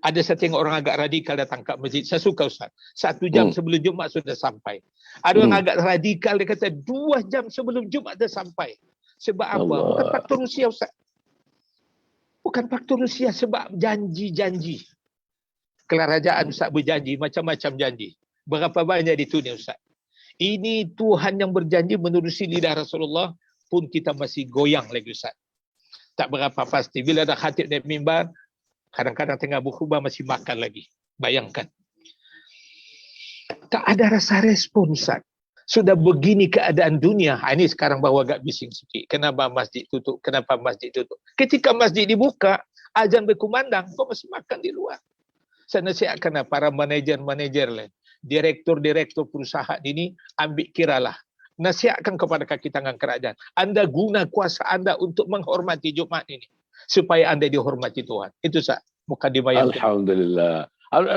Ada saya tengok orang agak radikal datang ke masjid. Saya suka Ustaz. 1 jam sebelum Jumaat sudah sampai. Ada orang agak radikal, dia kata 2 jam sebelum Jumaat dah sampai. Sebab apa? Bukan faktor usia Ustaz. Bukan faktor usia, sebab janji-janji. Kerajaan Ustaz berjanji, macam-macam janji. Berapa banyak di dunia Ustaz. Ini Tuhan yang berjanji menerusi lidah Rasulullah pun kita masih goyang lagi Ustaz. Tak berapa pasti. Bila ada khatib naik mimbar, kadang-kadang tengah berkhutbah masih makan lagi. Bayangkan. Tak ada rasa respon Ustaz. Sudah begini keadaan dunia. Ini sekarang baru agak bising sikit. Kenapa masjid tutup? Kenapa masjid tutup? Ketika masjid dibuka, azan berkumandang, kau masih makan di luar. Saya nasihatkan para manajer-manajer lain. Direktur-direktur perusahaan ini, ambil kiralah. Nasihatkan kepada kaki tangan kerajaan. Anda guna kuasa anda untuk menghormati Jumaat ini. Supaya anda dihormati Tuhan. Itu Ustaz. Mukadimah yang Alhamdulillah.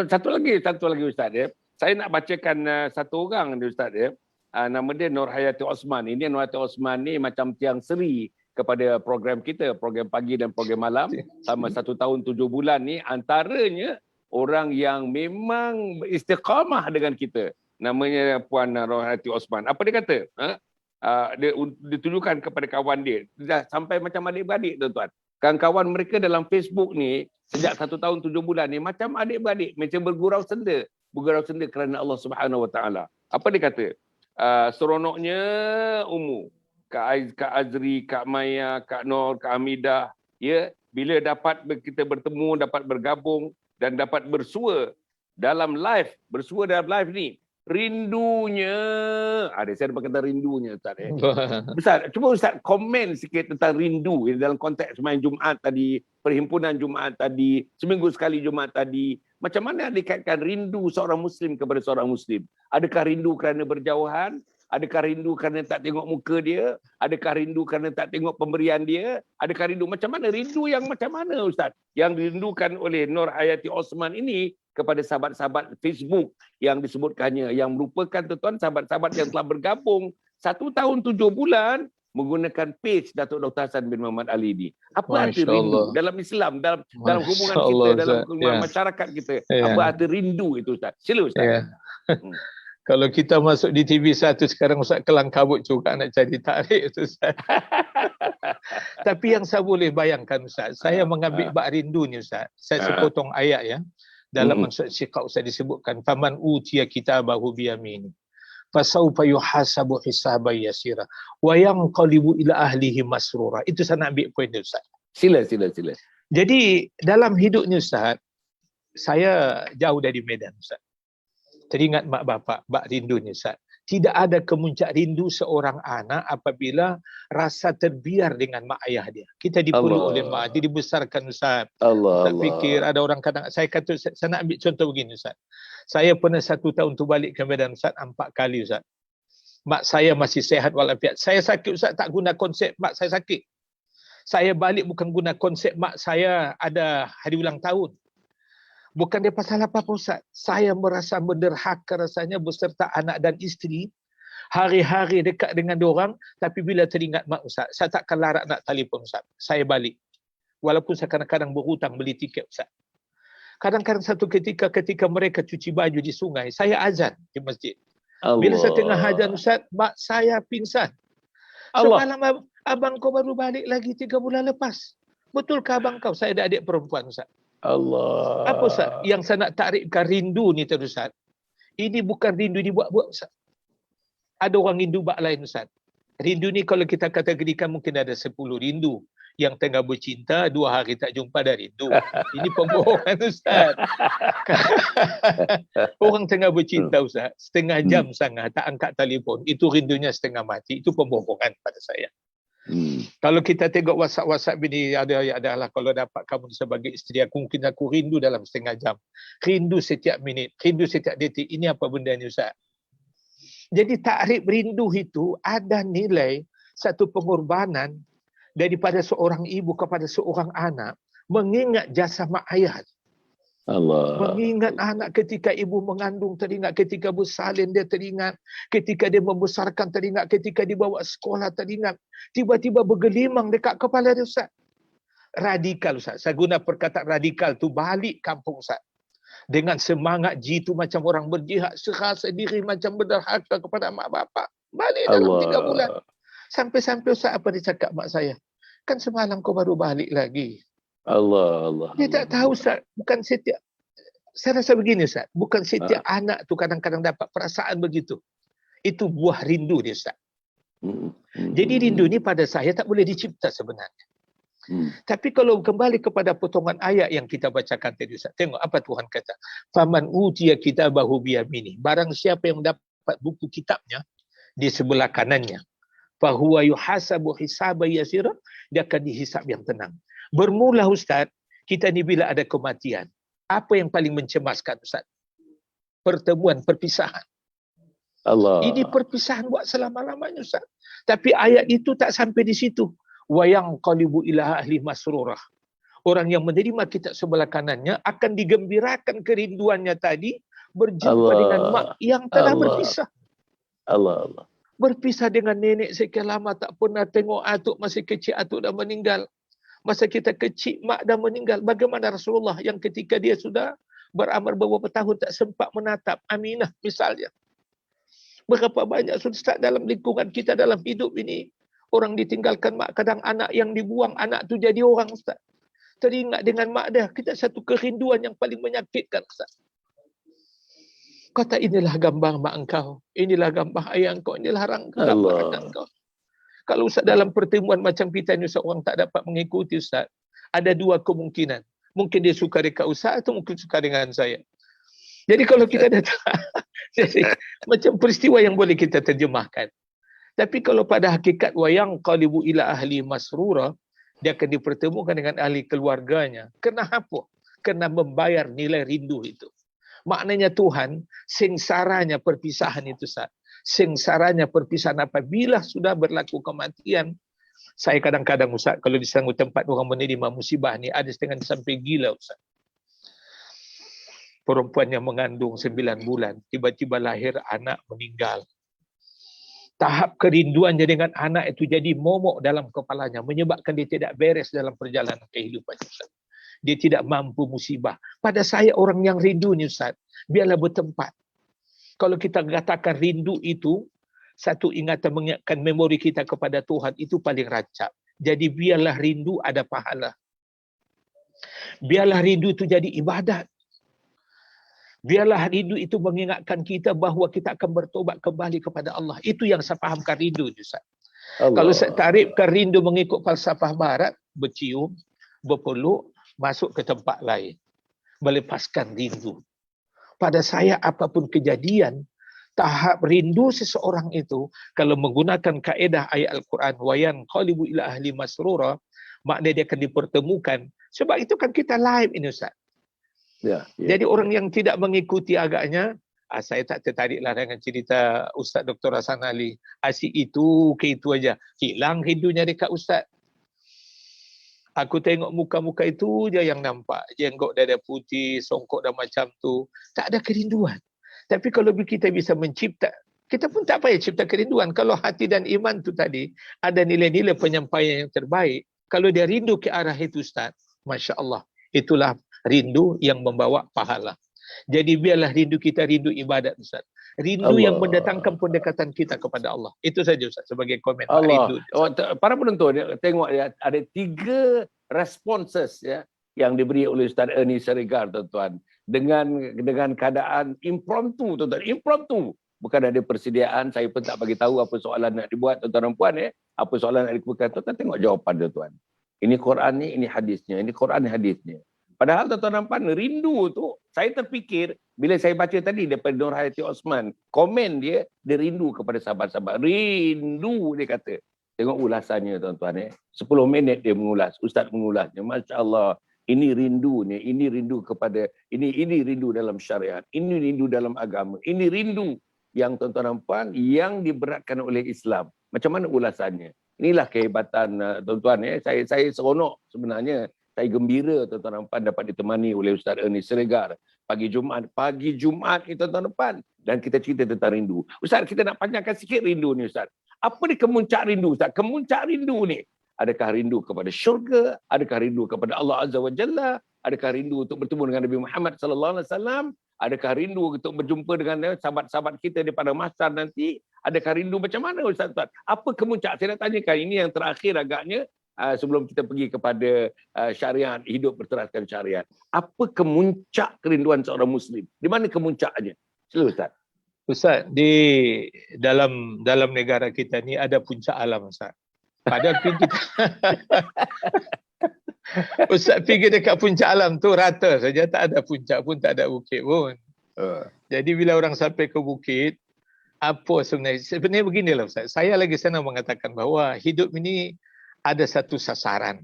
Satu lagi Ustaz ya. Saya nak bacakan satu orang ni Ustaz ya. Nama dia Nur Hayati Osman. Ini Nur Hayati Osman ni macam tiang seri kepada program kita, program pagi dan program malam. Selama 1 tahun 7 bulan ni, antaranya orang yang memang istiqamah dengan kita. Namanya Puan Nur Hayati Osman. Apa dia kata? ditujukan kepada kawan dia. Dah sampai macam adik-beradik, tuan-tuan. Kawan-kawan mereka dalam Facebook ni sejak 1 tahun 7 bulan ni macam adik-beradik, macam bergurau senda kerana Allah Subhanahu Wa Taala. Apa dia kata? Seronoknya Umu, Kak Azri, Kak Maya, Kak Nur, Kak Hamidah, ya, bila dapat kita bertemu, dapat bergabung dan dapat bersua dalam live ni. Rindunya, saya dapat kata rindunya, Ustaz. Ustaz, cuba Ustaz komen sikit tentang rindu dalam konteks semain Jumaat tadi, perhimpunan Jumaat tadi, seminggu sekali Jumaat tadi. Macam mana dikaitkan rindu seorang Muslim kepada seorang Muslim? Adakah rindu kerana berjauhan? Adakah rindu kerana tak tengok muka dia? Adakah rindu kerana tak tengok pemberian dia? Adakah rindu macam mana? Rindu yang macam mana, Ustaz? Yang dirindukan oleh Nur Hayati Osman ini kepada sahabat-sahabat Facebook yang disebutkannya, yang merupakan, tuan-tuan, sahabat-sahabat yang telah bergabung 1 tahun 7 bulan menggunakan page Datuk Dr. Hassan bin Muhammad Ali ini. Apa arti rindu dalam Islam, dalam hubungan kita, dalam masyarakat kita? Apa arti rindu itu, Ustaz? Sila, Ustaz. Kalau kita masuk di TV1 sekarang, Ustaz kelang kabut juga nak cari tarik, Ustaz. Tapi yang saya boleh bayangkan, Ustaz, saya mengambil bab rindu ni, Ustaz. Saya sepotong ayat ya. Dalam maksud Syiqa, Ustaz disebutkan, faman utiya kitabahu biyamini fasawfa yuhasabu hisaban yasira wa yanqalibu ila ahlihi masrura. Itu saya nak ambil poin dia, Ustaz. Sila. Jadi dalam hidup ni, Ustaz, saya jauh dari Medan, Ustaz. Teringat mak bapak, bak rindu ni, Ustaz. Tidak ada kemuncak rindu seorang anak apabila rasa terbiar dengan mak ayah dia. Kita dipeluk oleh mak, dia dibesarkan, Ustaz. Tak fikir, ada orang kadang, saya nak ambil contoh begini, Ustaz. Saya pernah 1 tahun tu balik ke Medan, Ustaz, 4 kali, Ustaz. Mak saya masih sehat walafiat. Saya sakit, Ustaz, tak guna konsep mak saya sakit. Saya balik bukan guna konsep mak saya ada hari ulang tahun. Bukan dia pasal apa-apa, Ustaz. Saya merasa menderhaka rasanya beserta anak dan isteri. Hari-hari dekat dengan diorang. Tapi bila teringat mak, Ustaz, saya takkan larat nak telefon, Ustaz. Saya balik. Walaupun saya kadang-kadang berhutang beli tiket, Ustaz. Kadang-kadang satu ketika mereka cuci baju di sungai, saya azan di masjid. Bila saya tengah azan, Ustaz, mak saya pingsan. Semalam abang kau baru balik lagi 3 bulan lepas. Betulkah abang kau? Saya ada adik perempuan, Ustaz. Allah. Apa, Ustaz? Yang saya nak takrifkan rindu ni, Ustaz. Ini bukan rindu dibuat-buat, Ustaz. Ada orang rindu bak lain, Ustaz. Rindu ni kalau kita kategorikan mungkin ada 10 rindu. Yang tengah bercinta, 2 hari tak jumpa dah rindu. Ini pembohongan, Ustaz. Orang tengah bercinta, Ustaz, setengah jam sangat tak angkat telefon. Itu rindunya setengah mati. Itu pembohongan pada saya. Kalau kita tengok WhatsApp ini adalah kalau dapat kamu sebagai isteri aku, mungkin aku rindu dalam setengah jam. Rindu setiap minit, rindu setiap detik. Ini apa benda ni, Ustaz? Jadi takrif rindu itu ada nilai satu pengorbanan daripada seorang ibu kepada seorang anak mengingat jasa mak ayah. Allah. Mengingat anak ketika ibu mengandung teringat, ketika bersalin dia teringat, ketika dia membesarkan teringat, ketika dibawa sekolah teringat, tiba-tiba bergelimang dekat kepala dia, Ustaz. Radikal, Ustaz. Saya guna perkataan radikal tu balik kampung, Ustaz. Dengan semangat jitu macam orang berjihad, serasa diri macam berderhaka kepada mak bapak. Balik dalam 3 bulan. Sampai-sampai, Ustaz, apa dia cakap mak saya? Kan semalam kau baru balik lagi. Allah. Dia tak tahu, Ustaz. Bukan setiap, saya rasa begini, Ustaz. Bukan setiap anak tu kadang-kadang dapat perasaan begitu. Itu buah rindu dia, Ustaz. Jadi rindu ni pada saya tak boleh dicipta sebenarnya. Tapi kalau kembali kepada potongan ayat yang kita bacakan tadi, Ustaz. Tengok apa Tuhan kata. Faman utiya kitabahu biyamini. Barang siapa yang dapat buku kitabnya di sebelah kanannya. Fahuwa yuhasabu hisaban yasira. Dia akan dihisab yang tenang. Bermula, Ustaz, kita ni bila ada kematian, apa yang paling mencemaskan, Ustaz? Pertemuan, perpisahan. Allah. Ini perpisahan buat selama-lamanya, Ustaz. Tapi ayat itu tak sampai di situ. Wa yanqalibu ila ahli masrurah. Orang yang menerima kitab sebelah kanannya akan digembirakan kerinduannya tadi berjumpa dengan mak yang telah berpisah. Allah. Berpisah dengan nenek sekian lama tak pernah tengok atuk, masih kecil atuk dah meninggal. Masa kita kecil, mak dah meninggal. Bagaimana Rasulullah yang ketika dia sudah beramal beberapa tahun tak sempat menatap Aminah misalnya. Berapa banyak Ustaz dalam lingkungan kita dalam hidup ini. Orang ditinggalkan mak, kadang anak yang dibuang, anak tu jadi orang Ustaz. Teringat dengan mak dia, kita satu kerinduan yang paling menyakitkan Ustaz. Kata inilah gambar mak engkau, inilah gambar ayah engkau, inilah gambar anak engkau. Kalau Ustaz dalam pertemuan macam kita ni, seorang tak dapat mengikuti Ustaz, ada dua kemungkinan. Mungkin dia suka dekat Ustaz atau mungkin suka dengan saya. Jadi kalau kita datang, jadi, macam peristiwa yang boleh kita terjemahkan. Tapi kalau pada hakikat wayang qalibu ila ahli masrura, dia akan dipertemukan dengan ahli keluarganya. Kenapa? Kena membayar nilai rindu itu. Maknanya Tuhan, sengsaranya perpisahan itu Ustaz. Sengsaranya perpisahan apabila sudah berlaku kematian. Saya kadang-kadang Ustaz, kalau di satu tempat orang menerima musibah ni, ada setengah sampai gila Ustaz. Perempuan yang mengandung 9 bulan, tiba-tiba lahir anak meninggal. Tahap kerinduannya dengan anak itu jadi momok dalam kepalanya, menyebabkan dia tidak beres dalam perjalanan kehidupan Ustaz. Dia tidak mampu musibah. Pada saya orang yang rindu ni Ustaz, biarlah bertempat. Kalau kita katakan rindu itu, satu ingatan mengingatkan memori kita kepada Tuhan, itu paling rancak. Jadi biarlah rindu ada pahala. Biarlah rindu itu jadi ibadat. Biarlah rindu itu mengingatkan kita bahawa kita akan bertobat kembali kepada Allah. Itu yang saya fahamkan rindu, Ustaz. Kalau saya tarifkan rindu mengikut falsafah barat, bercium, berpeluk, masuk ke tempat lain. Melepaskan rindu. Pada saya apapun kejadian, tahap rindu seseorang itu, kalau menggunakan kaedah ayat Al-Quran, wayan qalibu ila ahli masrura, maknanya dia akan dipertemukan. Sebab itu kan kita live ini Ustaz. Ya. Jadi orang yang tidak mengikuti agaknya, saya tak tertariklah dengan cerita Ustaz Dr. Hasan Ali. Asyik itu, ke itu aja. Hilang rindunya dekat Ustaz. Aku tengok muka-muka itu je yang nampak. Jenggot dada putih, songkok dan macam tu. Tak ada kerinduan. Tapi kalau kita bisa mencipta, kita pun tak payah cipta kerinduan. Kalau hati dan iman tu tadi, ada nilai-nilai penyampaian yang terbaik. Kalau dia rindu ke arah itu Ustaz, Masya Allah. Itulah rindu yang membawa pahala. Jadi biarlah rindu kita rindu ibadat Ustaz. Rindu yang mendatangkan pendekatan kita kepada Allah. Itu saja Ustaz sebagai komen. Allah. Para penonton tengok ya, ada 3 responses ya yang diberi oleh Ustaz Ernie Siregar tuan-tuan. Dengan keadaan impromptu tuan-tuan. Impromptu. Bukan ada persediaan, saya pun tak bagi tahu apa soalan nak dibuat tuan-tuan dan puan ya. Apa soalan nak dikemukakan, tuan-tuan tengok jawapan tuan-tuan. Ini Quran ni, ini hadisnya. Ini Quran ni hadisnya. Padahal tuan-tuan dan puan, rindu tu, saya terfikir, bila saya baca tadi daripada Nur Hayati Osman, komen dia rindu kepada sahabat-sahabat. Rindu, dia kata. Tengok ulasannya tuan-tuan. 10 minit dia mengulas, Ustaz mengulasnya. Masya Allah, ini rindu ni, ini rindu kepada, ini rindu dalam syariat, ini rindu dalam agama, ini rindu yang tuan-tuan dan puan, yang diberatkan oleh Islam. Macam mana ulasannya? Inilah kehebatan tuan-tuan. Saya seronok sebenarnya. Saya gembira tuan-tuan dan puan dapat ditemani oleh Ustaz Ernie Siregar pagi Jumaat ni tuan-tuan dan puan, dan kita cerita tentang rindu. Ustaz, kita nak panjangkan sikit rindu ni Ustaz. Apa ni kemuncak rindu Ustaz? Kemuncak rindu ni, adakah rindu kepada syurga? Adakah rindu kepada Allah Azza wa Jalla? Adakah rindu untuk bertemu dengan Nabi Muhammad sallallahu alaihi wasallam? Adakah rindu untuk berjumpa dengan sahabat-sahabat kita di pada mahsyar nanti? Adakah rindu macam mana Ustaz? Apa kemuncak? Saya nak tanyakan, ini yang terakhir agaknya. Sebelum kita pergi kepada syariat, hidup berteraskan syariat. Apa kemuncak kerinduan seorang Muslim? Di mana kemuncaknya? Sila Ustaz. Ustaz, di dalam negara kita ni ada puncak alam Ustaz. Padahal kita Ustaz pergi dekat puncak alam tu rata saja, tak ada puncak pun, tak ada bukit pun. Jadi bila orang sampai ke bukit, apa sebenarnya beginilah Ustaz. Saya lagi senang mengatakan bahawa hidup ini ada satu sasaran.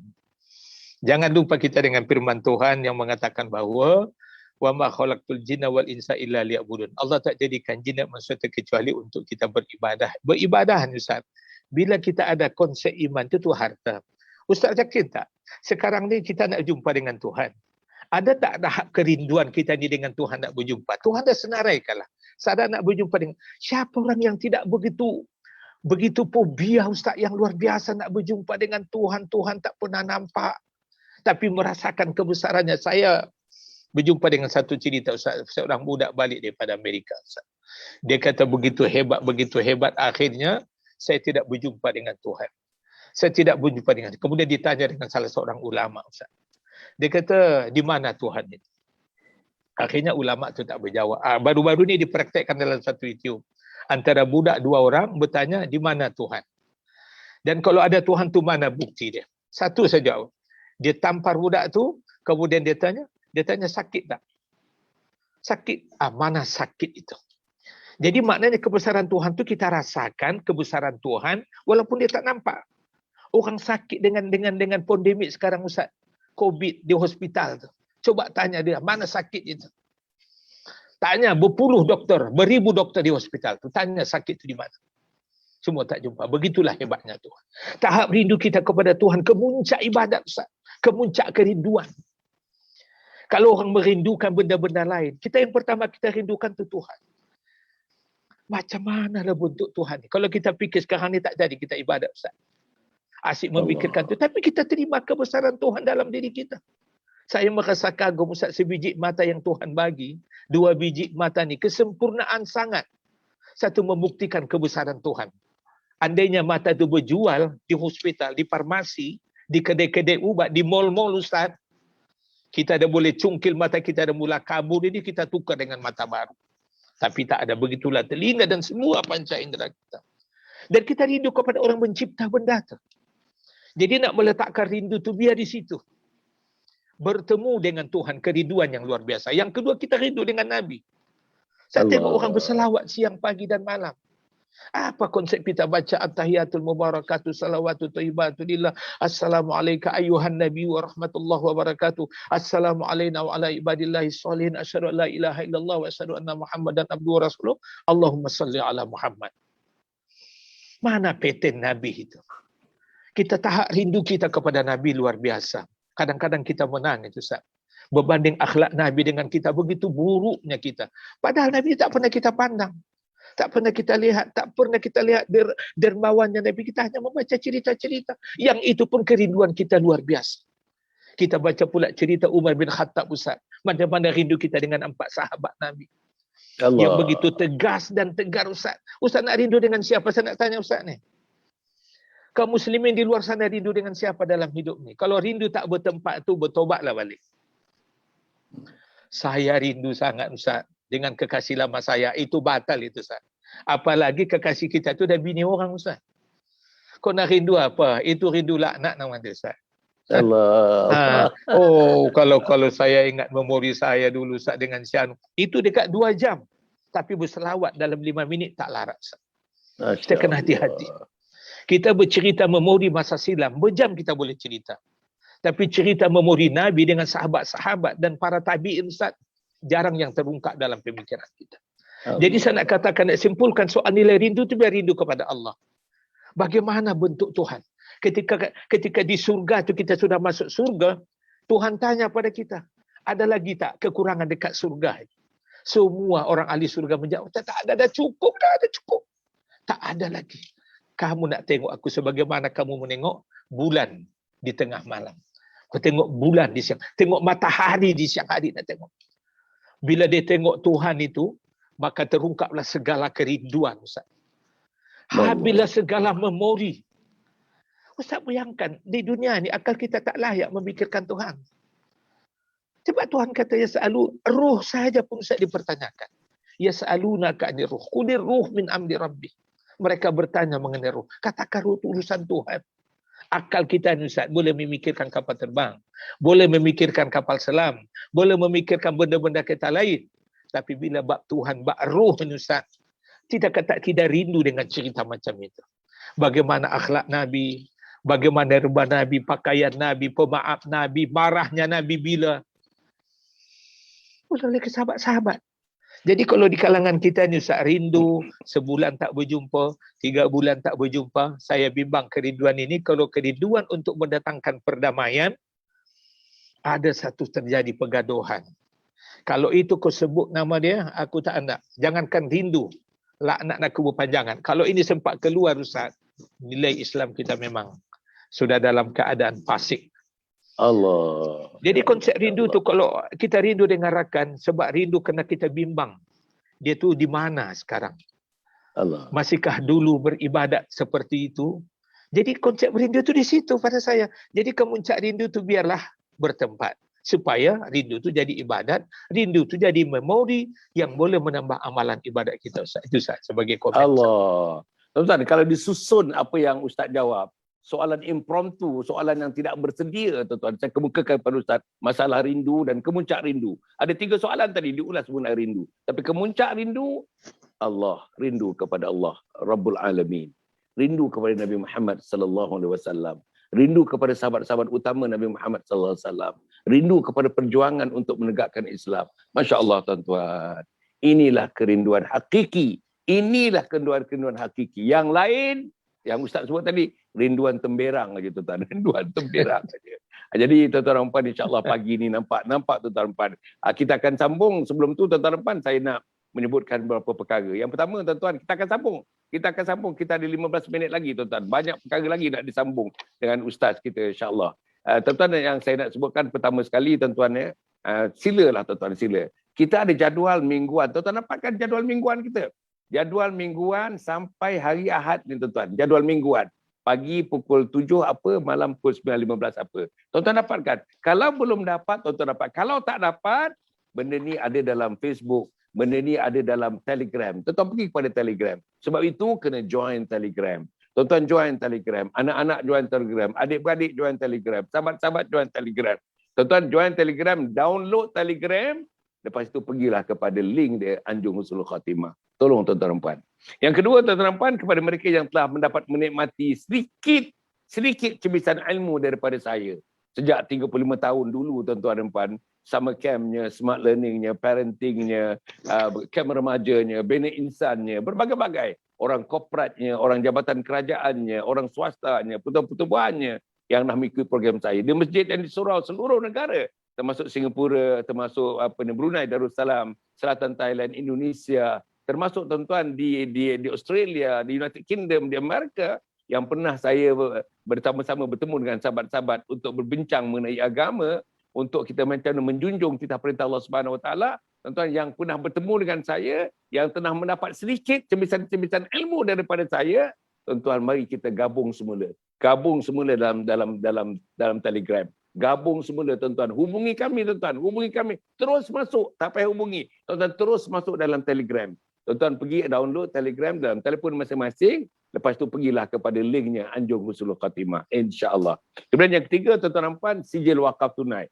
Jangan lupa kita dengan firman Tuhan yang mengatakan bahawa wa ma khalaqtul jinna wal insa illa liya'budun. Allah tak jadikan jin dan manusia kecuali untuk kita beribadah. Beribadah Ustaz. Bila kita ada konsep iman itu harta. Ustaz yakin tak? Sekarang ni kita nak jumpa dengan Tuhan. Ada tak tahap kerinduan kita ni dengan Tuhan nak berjumpa? Tuhan dah senaraikanlah. Sadar nak berjumpa dengan siapa orang yang tidak begitu fobia Ustaz yang luar biasa nak berjumpa dengan Tuhan. Tuhan tak pernah nampak, tapi merasakan kebesarannya. Saya berjumpa dengan satu cerita Ustaz, seorang budak balik daripada Amerika Ustaz. Dia kata begitu hebat, akhirnya saya tidak berjumpa dengan Tuhan. Saya tidak berjumpa dengan. Kemudian ditanya dengan salah seorang ulama Ustaz. Dia kata, di mana Tuhan itu? Akhirnya ulama tu tak berjawab. Baru-baru ni dipraktekkan dalam satu YouTube. Antara budak dua orang bertanya, di mana Tuhan? Dan kalau ada Tuhan tu mana bukti dia? Satu saja. Dia tampar budak tu, kemudian dia tanya sakit tak? Sakit. Mana sakit itu? Jadi maknanya kebesaran Tuhan tu kita rasakan kebesaran Tuhan walaupun dia tak nampak. Orang sakit dengan pandemik sekarang Ustaz, COVID di hospital tu. Coba tanya dia, mana sakit itu? Tanya berpuluh doktor, beribu doktor di hospital tu. Tanya sakit tu di mana? Semua tak jumpa. Begitulah hebatnya Tuhan. Tahap rindu kita kepada Tuhan, kemuncak ibadat Ustaz. Kemuncak kerinduan. Kalau orang merindukan benda-benda lain, kita yang pertama kita rindukan tu Tuhan. Macam manalah bentuk Tuhan ni? Kalau kita fikir sekarang ni tak jadi kita ibadat Ustaz. Asyik memikirkan tu. Tapi kita terima kebesaran Tuhan dalam diri kita. Saya merasa kagum Ustaz, sebiji mata yang Tuhan bagi. Dua biji mata ni kesempurnaan sangat. Satu membuktikan kebesaran Tuhan. Andainya mata tu berjual di hospital, di farmasi, di kedai-kedai ubat, di mall-mall Ustaz. Kita dah boleh cungkil mata kita dah mula kabur ini, kita tukar dengan mata baru. Tapi tak ada, begitulah telinga dan semua panca indera kita. Dan kita rindu kepada orang mencipta benda tu. Jadi nak meletakkan rindu tu biar di situ. Bertemu dengan Tuhan, kerinduan yang luar biasa. Yang kedua, kita rindu dengan Nabi. Saya tengok orang berselawat siang, pagi dan malam. Apa konsep kita baca at-tahiyatul mubarakatuh salawatu thayyibatu lillah. Assalamualaikum ayuhan nabi wa rahmatullahi wa barakatuh. Assalamu alayna wa ala ibadillahi sholihin. Asyhadu an la ilaha illallah wa asyhadu anna Muhammadan abduhu wa rasuluh. Allahumma salli ala Muhammad. Mana pattern Nabi itu? Kita tahap rindu kita kepada Nabi luar biasa. Kadang-kadang kita menangis Ustaz. Berbanding akhlak Nabi dengan kita, begitu buruknya kita. Padahal Nabi tak pernah kita pandang. Tak pernah kita lihat, dermawannya Nabi. Kita hanya membaca cerita-cerita. Yang itu pun kerinduan kita luar biasa. Kita baca pula cerita Umar bin Khattab Ustaz. Mana-mana rindu kita dengan 4 sahabat Nabi. Allah. Yang begitu tegas dan tegar Ustaz. Ustaz nak rindu dengan siapa? Saya nak tanya Ustaz ni. Kaum muslimin di luar sana rindu dengan siapa dalam hidup ni? Kalau rindu tak bertempat tu, bertobatlah balik. Saya rindu sangat Ustaz dengan kekasih lama saya. Itu batal itu Ustaz. Apalagi kekasih kita tu dah bini orang Ustaz. Kau nak rindu apa? Itu rindu laknat nama dia Ustaz. Allah. Kalau saya ingat memori saya dulu Ustaz dengan Syanu. Itu dekat 2 jam. Tapi berselawat dalam 5 minit tak larat Ustaz. Kita kena hati-hati. Kita bercerita memori masa silam. Berjam kita boleh cerita. Tapi cerita memori Nabi dengan sahabat-sahabat dan para tabi'in Ustaz, jarang yang terungkap dalam pemikiran kita. Jadi saya nak katakan, nak simpulkan soal nilai rindu itu biar rindu kepada Allah. Bagaimana bentuk Tuhan? Ketika di surga itu kita sudah masuk surga, Tuhan tanya pada kita, ada lagi tak kekurangan dekat surga? Semua orang ahli surga menjawab, tak ada, dah cukup, dah ada cukup. Tak ada lagi. Kamu nak tengok aku sebagaimana kamu menengok bulan di tengah malam. Kau tengok bulan di siang, tengok matahari di siang hari nak tengok. Bila dia tengok Tuhan itu, maka terungkaplah segala kerinduan Ustaz. Habislah segala memori. Ustaz bayangkan, di dunia ni akal kita tak layak memikirkan Tuhan. Sebab Tuhan kata, ya sa'alu, ruh sahaja pun Ustaz dipertanyakan. Ya sa'aluna ka'ani ruh, kulir ruh min amri rabbi. Mereka bertanya mengenai ruh. Katakan ruh itu urusan Tuhan. Akal kita ni Ustaz boleh memikirkan kapal terbang, boleh memikirkan kapal selam, boleh memikirkan benda-benda kita lain. Tapi bila bab Tuhan, bab ruh ni Ustaz, tidak rindu dengan cerita macam itu. Bagaimana akhlak Nabi, bagaimana rebah Nabi, pakaian Nabi, pemaaf Nabi, marahnya Nabi bila. Oleh ke sahabat-sahabat. Jadi kalau di kalangan kita ni Ustaz rindu, sebulan tak berjumpa, 3 bulan tak berjumpa, saya bimbang kerinduan ini, kalau kerinduan untuk mendatangkan perdamaian, ada satu terjadi pergaduhan. Kalau itu kau sebut nama dia, aku tak nak. Jangankan rindu, laknat aku berpanjangan. Kalau ini sempat keluar Ustaz, nilai Islam kita memang sudah dalam keadaan fasik. Allah. Jadi konsep Ya rindu Allah. tu, kalau kita rindu dengan rakan, sebab rindu kena kita bimbang. Dia tu di mana sekarang? Allah. Masihkah dulu beribadat seperti itu? Jadi konsep rindu tu di situ pada saya. Jadi kemuncak rindu tu biarlah bertempat. Supaya rindu tu jadi ibadat, rindu tu jadi memori yang boleh menambah amalan ibadat kita, Ustaz. Itu Ustaz, sebagai komen. Allah. Tuan-tuan, kalau disusun apa yang Ustaz jawab, soalan impromptu, soalan yang tidak bersedia, tuan-tuan, saya kemukakan pada Ustaz, masalah rindu dan kemuncak rindu. Ada 3 soalan tadi diulas mengenai rindu. Tapi kemuncak rindu, Allah, rindu kepada Allah, Rabbul Alamin. Rindu kepada Nabi Muhammad sallallahu alaihi wasallam. Rindu kepada sahabat-sahabat utama Nabi Muhammad sallallahu alaihi wasallam. Rindu kepada perjuangan untuk menegakkan Islam. Masya-Allah, tuan-tuan. Inilah kerinduan hakiki. Inilah kerinduan hakiki. Yang lain, yang Ustaz sebut tadi, rinduan temberang aja, tuan-tuan. Rinduan temberang saja. Jadi tuan-tuan dan puan, insya-Allah pagi ni nampak tuan-tuan dan puan. Kita akan sambung. Sebelum tu tuan-tuan dan puan, saya nak menyebutkan beberapa perkara. Yang pertama, tuan-tuan, kita akan sambung. Kita ada 15 minit lagi, tuan-tuan. Banyak perkara lagi nak disambung dengan ustaz kita, insya-Allah. Tuan-tuan, yang saya nak sebutkan pertama sekali, tuan-tuan, ya, silalah tuan-tuan, sila. Kita ada jadual mingguan. Tuan-tuan dapatkan jadual mingguan kita. Jadual mingguan sampai hari Ahad ni, tuan-tuan. Jadual mingguan. Pagi pukul 7 apa, malam pukul 9.15 apa. Tuan-tuan dapatkan. Kalau belum dapat, tuan-tuan dapat. Kalau tak dapat, benda ni ada dalam Facebook. Benda ni ada dalam Telegram. Tuan-tuan pergi kepada Telegram. Sebab itu kena join Telegram. Tuan-tuan join Telegram. Anak-anak join Telegram. Adik-beradik join Telegram. Sahabat-sahabat join Telegram. Tuan-tuan join Telegram. Download Telegram. Lepas itu pergilah kepada link dia, Anjung Husnul Khatimah. Tolong tuan-tuan dan puan. Yang kedua, tuan-tuan dan puan, kepada mereka yang telah mendapat menikmati sedikit cebisan ilmu daripada saya. Sejak 35 tahun dulu, tuan-tuan dan puan, summer campnya, smart learningnya, parentingnya, camp remajanya, bina insannya, berbagai-bagai. Orang korporatnya, orang jabatan kerajaannya, orang swastanya, pertubuhannya yang nak mengikuti program saya. Di masjid dan di surau seluruh negara, termasuk Singapura, termasuk Brunei Darussalam, Selatan Thailand, Indonesia, termasuk tuan-tuan di Australia, di United Kingdom, di Amerika, yang pernah saya bersama-sama bertemu dengan sahabat-sahabat untuk berbincang mengenai agama, untuk kita macam mana menjunjung titah perintah Allah Subhanahu Wa Taala. Tuan-tuan yang pernah bertemu dengan saya, yang telah mendapat sedikit cebisan-cebisan ilmu daripada saya, tuan-tuan, mari kita gabung semula. Gabung semula dalam Telegram. Gabung semula, tuan-tuan. Hubungi kami, tuan-tuan. Hubungi kami. Terus masuk. Tak payah hubungi. Tuan-tuan, terus masuk dalam Telegram. Tuan-tuan pergi download Telegram dalam telefon masing-masing. Lepas tu pergilah kepada linknya Anjung Husnul Khatimah. InsyaAllah. Kemudian yang ketiga, tuan-tuan dan puan, sijil wakaf tunai.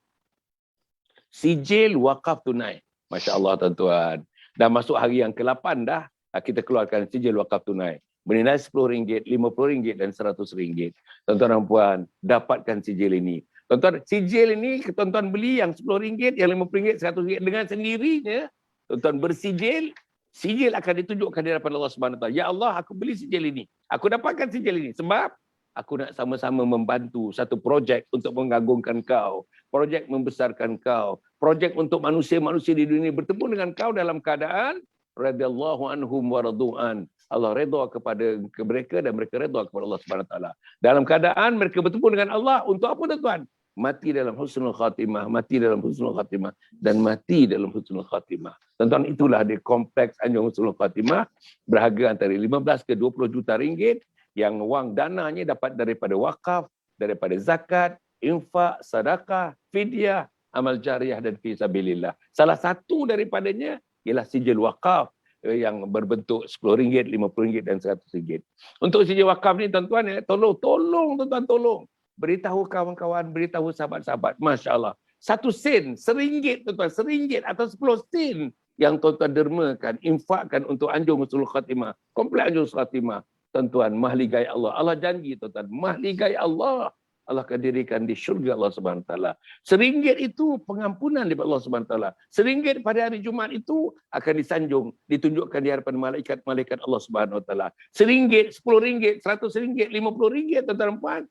Sijil wakaf tunai. Masya Allah, tuan-tuan. Dah masuk hari yang ke-8 dah, kita keluarkan sijil wakaf tunai. Bernilai RM10, RM50 dan RM100. Tuan-tuan dan puan, dapatkan sijil ini. Tuan-tuan, sijil ini tuan-tuan beli yang RM10, yang RM50, RM100 dengan sendirinya. Tuan-tuan bersijil, sijil akan ditunjukkan di hadapan Allah Subhanahu Wa Taala. Ya Allah, aku beli sijil ini. Aku dapatkan sijil ini sebab aku nak sama-sama membantu satu projek untuk mengagungkan kau, projek membesarkan kau, projek untuk manusia-manusia di dunia bertemu dengan kau dalam keadaan radhiyallahu anhum wa radu'an. Allah redha kepada mereka dan mereka redha kepada Allah Subhanahu Wa Taala. Dalam keadaan mereka bertemu dengan Allah untuk apa, tuan-tuan? Mati dalam husnul khatimah, mati dalam husnul khatimah, dan mati dalam husnul khatimah. Tuan-tuan, itulah di kompleks Anjung Husnul Khatimah, berharga antara 15 ke 20 juta ringgit, yang wang dananya dapat daripada wakaf, daripada zakat, infak, sedekah, fidyah, amal jariah dan fisabilillah. Salah satu daripadanya ialah sijil wakaf yang berbentuk RM10, RM50 dan RM100. Untuk sijil wakaf ni, tuan-tuan, tolong tuan-tuan, tolong beritahu kawan-kawan, beritahu sahabat-sahabat. Masya Allah. 1 sen, RM1, tuan-tuan, RM1 atau 10 sen yang tuan-tuan dermakan, infakkan untuk Anjung Husnul Khatimah, kompleks Anjung Husnul Khatimah. Tuan-tuan, mahligai Allah. Allah janji, tuan-tuan, mahligai Allah. Allah akan dirikan di syurga Allah Subhanahu Wa Taala. RM1 itu pengampunan daripada Allah Subhanahu Wa Taala. RM1 pada hari Jumaat itu akan disanjung, ditunjukkan di hadapan malaikat-malaikat Allah Subhanahu Wa Taala. RM1, RM10, RM100, RM50, tuan-tuan dan puan.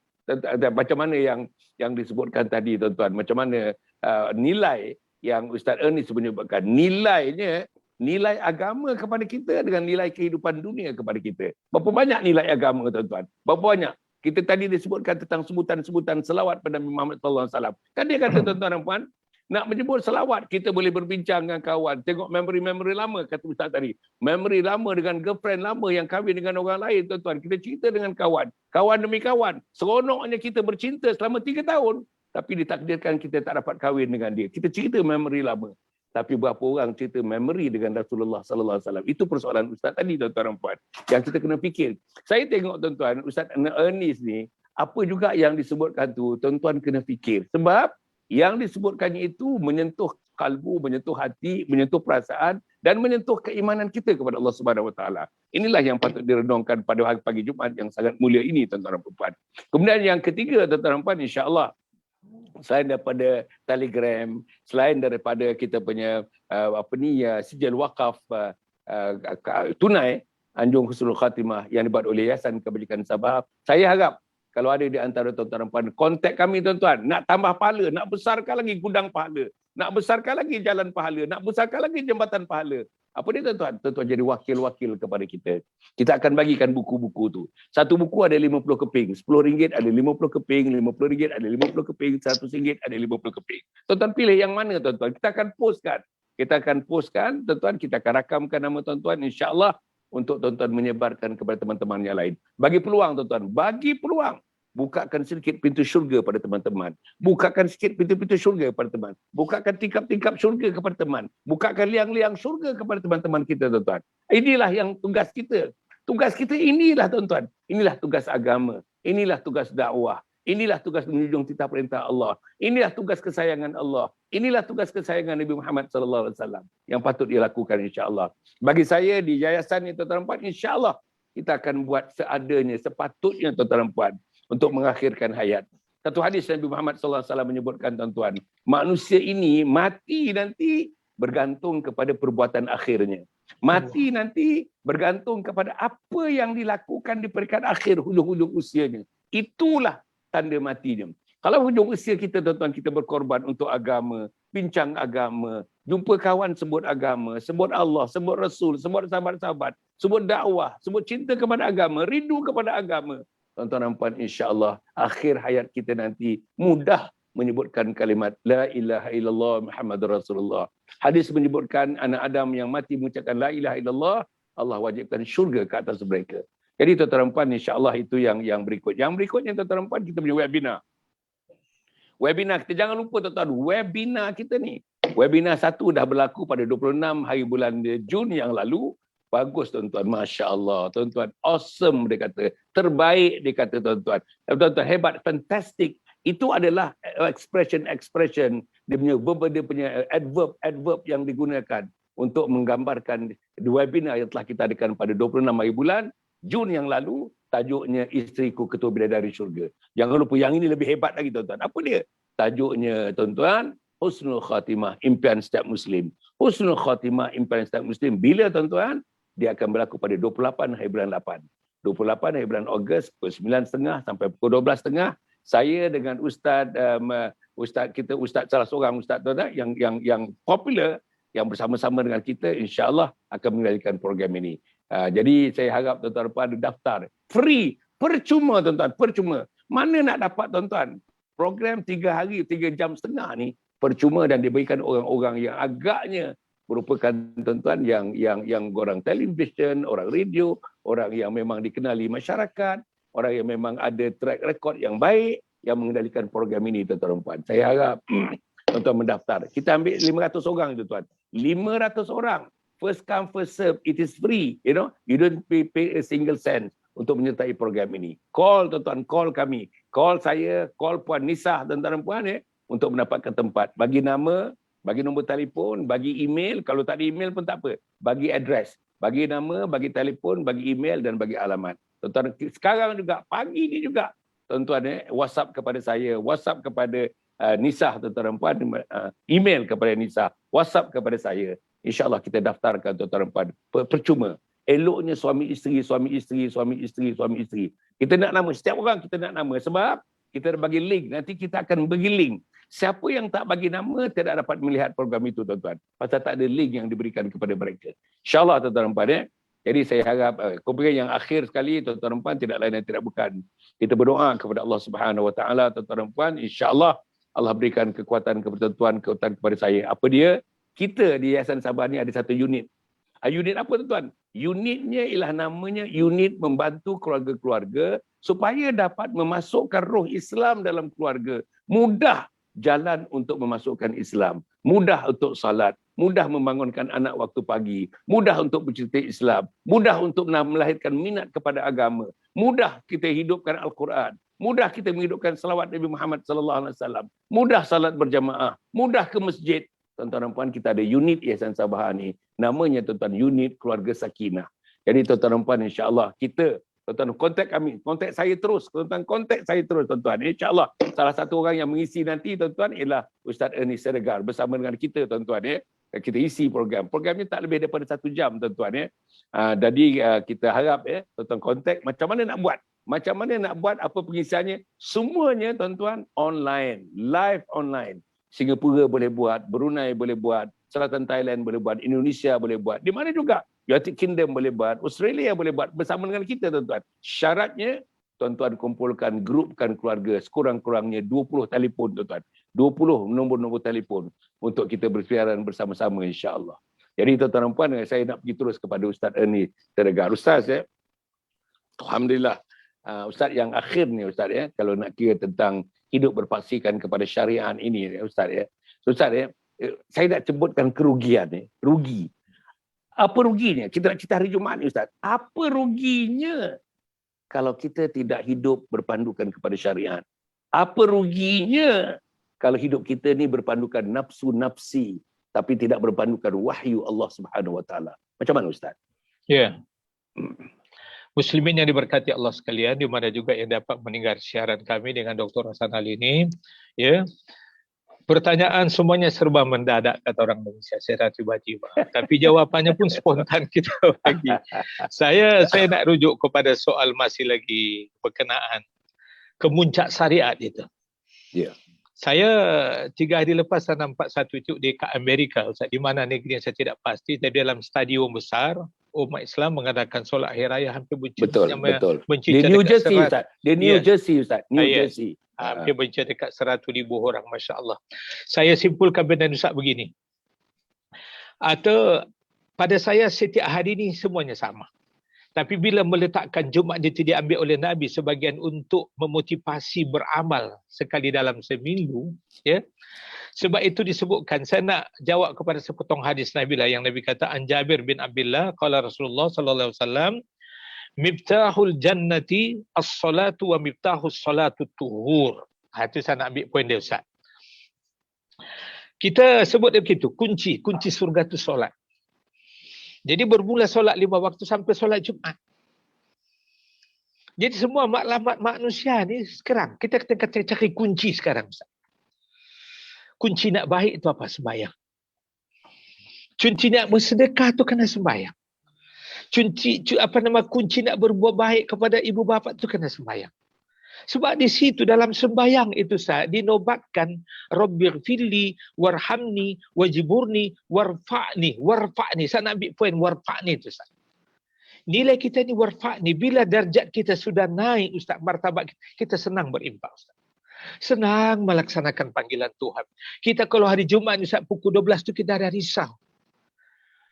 Macam mana yang disebutkan tadi, tuan-tuan, macam mana nilai yang Ustaz Ernest menyebutkan, nilainya, nilai agama kepada kita dengan nilai kehidupan dunia kepada kita. Berapa banyak nilai agama, tuan-tuan? Berapa banyak? Kita tadi disebutkan tentang sebutan-sebutan selawat pada Nabi Muhammad sallallahu alaihi wasallam. Kan dia kata tuan-tuan dan puan, nak menyebut selawat, kita boleh berbincang dengan kawan. Tengok memori-memori lama, kata Ustaz tadi. Memori lama dengan girlfriend lama yang kahwin dengan orang lain, tuan-tuan. Kita cerita dengan kawan. Kawan demi kawan. Seronoknya kita bercinta selama 3 tahun. Tapi ditakdirkan kita tak dapat kahwin dengan dia. Kita cerita memori lama. Tapi berapa orang cerita memori dengan Rasulullah sallallahu alaihi wasallam. Itu persoalan Ustaz tadi, tuan-tuan dan puan. Yang kita kena fikir. Saya tengok, tuan-tuan, Ustaz Ernest ni, apa juga yang disebutkan tu, tuan-tuan kena fikir. Sebab yang disebutkannya itu menyentuh kalbu, menyentuh hati, menyentuh perasaan dan menyentuh keimanan kita kepada Allah Subhanahu Wa Taala. Inilah yang patut direnungkan pada pagi Jumaat yang sangat mulia ini, tuan-tuan dan puan. Kemudian yang ketiga, tuan-tuan dan puan, insya-Allah, selain daripada Telegram, selain daripada kita punya sijil wakaf tunai Anjung Husnul Khatimah yang dibuat oleh Yayasan Kebajikan Sabah, saya harap kalau ada di antara tuan-tuan dan puan, kontak kami, tuan-tuan, nak tambah pahala, nak besarkan lagi gudang pahala, nak besarkan lagi jalan pahala, nak besarkan lagi jambatan pahala. Apa dia, tuan-tuan? Tuan-tuan jadi wakil-wakil kepada kita. Kita akan bagikan buku-buku tu. Satu buku ada 50 keping, RM10 ada 50 keping, RM50 ada 50 keping, RM100 ada 50 keping. Tuan-tuan pilih yang mana, tuan-tuan? Kita akan postkan. Tuan-tuan, kita akan rakamkan nama tuan-tuan, insya-Allah, untuk tuan-tuan menyebarkan kepada teman-teman yang lain. Bagi peluang, tuan-tuan. Bagi peluang. Bukakan sedikit pintu syurga pada teman-teman. Bukakan sedikit pintu-pintu syurga kepada teman. Bukakan tingkap-tingkap syurga kepada teman. Bukakan liang-liang syurga kepada teman-teman kita, tuan-tuan. Inilah yang tugas kita. Tugas kita inilah, tuan-tuan. Inilah tugas agama. Inilah tugas dakwah. Inilah tugas menjunjung titah perintah Allah. Inilah tugas kesayangan Allah. Inilah tugas kesayangan Nabi Muhammad sallallahu alaihi wasallam yang patut dilakukan, insya-Allah. Bagi saya di yayasan ini, tuan-tuan dan puan, insya-Allah kita akan buat seadanya, sepatutnya, tuan-tuan dan puan, untuk mengakhirkan hayat. Satu hadis Nabi Muhammad sallallahu alaihi wasallam menyebutkan, tuan-tuan, manusia ini mati nanti bergantung kepada perbuatan akhirnya. Mati nanti bergantung kepada apa yang dilakukan di peringkat akhir hujung-hujung usianya. Itulah tanda matinya. Kalau hujung usia kita, tuan-tuan, kita berkorban untuk agama, bincang agama, jumpa kawan sebut agama, sebut Allah, sebut Rasul, sebut sahabat-sahabat, sebut dakwah, sebut cinta kepada agama, rindu kepada agama. Tuan-tuan dan puan, insya-Allah akhir hayat kita nanti mudah menyebutkan kalimat la ilaha illallah Muhammadur Rasulullah. Hadis menyebutkan anak Adam yang mati mengucapkan la ilaha illallah, Allah wajibkan syurga ke atas mereka. Jadi tuan-tuan dan puan, insya-Allah itu yang berikut. Yang berikutnya, tuan-tuan dan puan, kita punya webinar. Webinar kita, jangan lupa, tuan-tuan, webinar kita ni. Webinar 1 dah berlaku pada 26 hari bulan Jun yang lalu. Bagus, tuan-tuan. Masya Allah, tuan-tuan. Awesome, dia kata. Terbaik, dia kata, tuan-tuan. Tuan-tuan, hebat, fantastic. Itu adalah expression, dia punya adverb yang digunakan untuk menggambarkan webinar yang telah kita adakan pada 26 hari bulan Jun yang lalu. Tajuknya Isteriku Ketua Bidadari Syurga. Jangan lupa, yang ini lebih hebat lagi, tuan-tuan. Apa dia? Tajuknya, tuan-tuan, Husnul Khatimah, impian setiap Muslim. Husnul Khatimah, impian setiap Muslim. Bila, tuan-tuan? Dia akan berlaku pada 28 hari bulan 8. 28 hari bulan Ogos, pukul 9.30 sampai pukul 12.30. Saya dengan Ustaz salah seorang Ustaz, tuan-tuan, yang popular, yang bersama-sama dengan kita, insya-Allah akan mengendalikan program ini. Jadi saya harap tuan-tuan pada daftar. Free, percuma, tuan-tuan, percuma. Mana nak dapat, tuan-tuan? Program 3 hari, 3 jam setengah ni percuma dan diberikan orang-orang yang agaknya merupakan, tuan-tuan, yang orang televisyen, orang radio, orang yang memang dikenali masyarakat, orang yang memang ada track record yang baik yang mengendalikan program ini, tuan-tuan dan puan. Saya harap tuan-tuan mendaftar. Kita ambil 500 orang, tuan-tuan. 500 orang. First come, first serve. It is free. You don't pay a single cent untuk menyertai program ini. Call, tuan-tuan, call kami. Call saya, call Puan Nisah, tuan-tuan dan puan, untuk mendapatkan tempat. Bagi nama, bagi nombor telefon, bagi email. Kalau tak ada email pun tak apa. Bagi address. Bagi nama, bagi telefon, bagi email dan bagi alamat. Tuan-tuan, sekarang juga, pagi ni juga, tuan-tuan, WhatsApp kepada saya, WhatsApp kepada Nisah, tuan-tuan dan puan, email kepada Nisah, WhatsApp kepada saya. InsyaAllah kita daftarkan, tuan-tuan dan puan. Percuma. Eloknya suami isteri. Kita nak nama, setiap orang kita nak nama. Sebab kita dah bagi link. Nanti kita akan bagi link. Siapa yang tak bagi nama tidak dapat melihat program itu, tuan-tuan. Pasal tak ada link yang diberikan kepada mereka. InsyaAllah, tuan-tuan dan puan. Jadi saya harap kemudian yang akhir sekali tuan-tuan dan puan tidak lain dan tidak bukan kita berdoa kepada Allah Subhanahu Wa Taala tuan-tuan dan puan, insya-Allah Allah berikan kekuatan kepada tuan, kekuatan kepada saya. Apa dia? Kita di Yayasan Sabah ni ada satu unit. Unit apa tuan-tuan? Unitnya ialah namanya unit membantu keluarga-keluarga supaya dapat memasukkan roh Islam dalam keluarga. Mudah jalan untuk memasukkan Islam. Mudah untuk salat. Mudah membangunkan anak waktu pagi. Mudah untuk bercerita Islam. Mudah untuk melahirkan minat kepada agama. Mudah kita hidupkan Al-Quran. Mudah kita menghidupkan salawat Nabi Muhammad SAW. Mudah salat berjamaah. Mudah ke masjid. Tuan-tuan dan puan, kita ada unit Yayasan Sabah ni. Namanya tuan-tuan unit Keluarga Sakinah. Jadi tuan-tuan dan puan, insya-Allah kita, tuan-tuan kontak kami, kontak saya terus, tuan-tuan kontak saya terus tuan-tuan. Insya-Allah salah satu orang yang mengisi nanti tuan-tuan ialah Ustaz Ernest Seregar bersama dengan kita tuan-tuan ya. Kita isi program. Programnya tak lebih daripada 1 jam tuan-tuan ya. Jadi kita harap ya tuan-tuan kontak macam mana nak buat. Macam mana nak buat, apa pengisiannya? Semuanya tuan-tuan online, live online. Singapura boleh buat, Brunei boleh buat, Selatan Thailand boleh buat, Indonesia boleh buat. Di mana juga? United Kingdom boleh buat, Australia boleh buat bersama dengan kita tuan-tuan. Syaratnya tuan-tuan kumpulkan, grupkan keluarga sekurang-kurangnya 20 telefon tuan-tuan. 20 nombor-nombor telefon untuk kita bersiaran bersama-sama insya-Allah. Jadi tuan-tuan dan puan, saya nak pergi terus kepada Ustaz Ernest Seregar. Ustaz ya. Alhamdulillah. Ustaz yang akhir ni Ustaz ya, kalau nak kira tentang hidup berpaksikan kepada syariat ini Ustaz ya. Ustaz ya, saya nak sebutkan kerugian ya, rugi. Apa ruginya? Kita nak cerita hari Jumaat ni Ustaz. Apa ruginya kalau kita tidak hidup berpandukan kepada syariat? Apa ruginya kalau hidup kita ni berpandukan nafsu nafsi tapi tidak berpandukan wahyu Allah Subhanahu Wa Taala? Macam mana Ustaz? Ya. Muslimin yang diberkati Allah sekalian, di mana juga yang dapat mendengar siaran kami dengan Dr. Hasan Ali ini, ya. Pertanyaan semuanya serba mendadak kata orang Malaysia secara tiba-tiba. Tapi jawapannya pun spontan kita bagi. Saya nak rujuk kepada soal masih lagi berkenaan kemuncak syariat itu. Ya. Saya 3 hari lepas saya nampak satu itu di Amerika, Ustaz, di mana negeri yang saya tidak pasti, tapi dalam stadium besar umat Islam mengadakan solat hari raya hampir betul. Di Di New Jersey Ustaz. Di New Jersey Ustaz. New Jersey. Hampir bencana dekat 100,000 orang, masya-Allah. Saya simpulkan benda Ustaz begini. Atau pada saya setiap hari ini semuanya sama. Tapi bila meletakkan Jumaat itu diambil oleh Nabi sebagian untuk memotivasi beramal sekali dalam seminggu, ya. Sebab itu disebutkan, saya nak jawab kepada sepotong hadis Nabi lah yang Nabi kata, an Jabir bin Abdullah qala Rasulullah sallallahu alaihi wasallam, miftahul jannati as-salatu wa miftahus salatu tuhur. Itu saya nak ambil poin dia Ustaz. Kita sebut dia begitu, kunci surga tu solat. Jadi bermula solat 5 waktu sampai solat Jumaat. Jadi semua maklumat manusia ni sekarang kita cari kunci sekarang Ustaz. Kunci nak baik itu apa? Sembahyang. Kunci nak bersedekah tu kena sembahyang. Kunci nak berbuat baik kepada ibu bapa tu kena sembahyang. Sebab di situ dalam sembahyang itu dinobatkan Rabbighfirli warhamni wajiburni warfa'ni. Saya nak ambil poin warfa'ni itu Ustaz. Nilai kita ni warfa'ni, bila darjat kita sudah naik Ustaz, martabat kita senang berimpak Ustaz. Senang melaksanakan panggilan Tuhan. Kita kalau hari Jumaat Ustaz pukul 12 tu kita ada risau.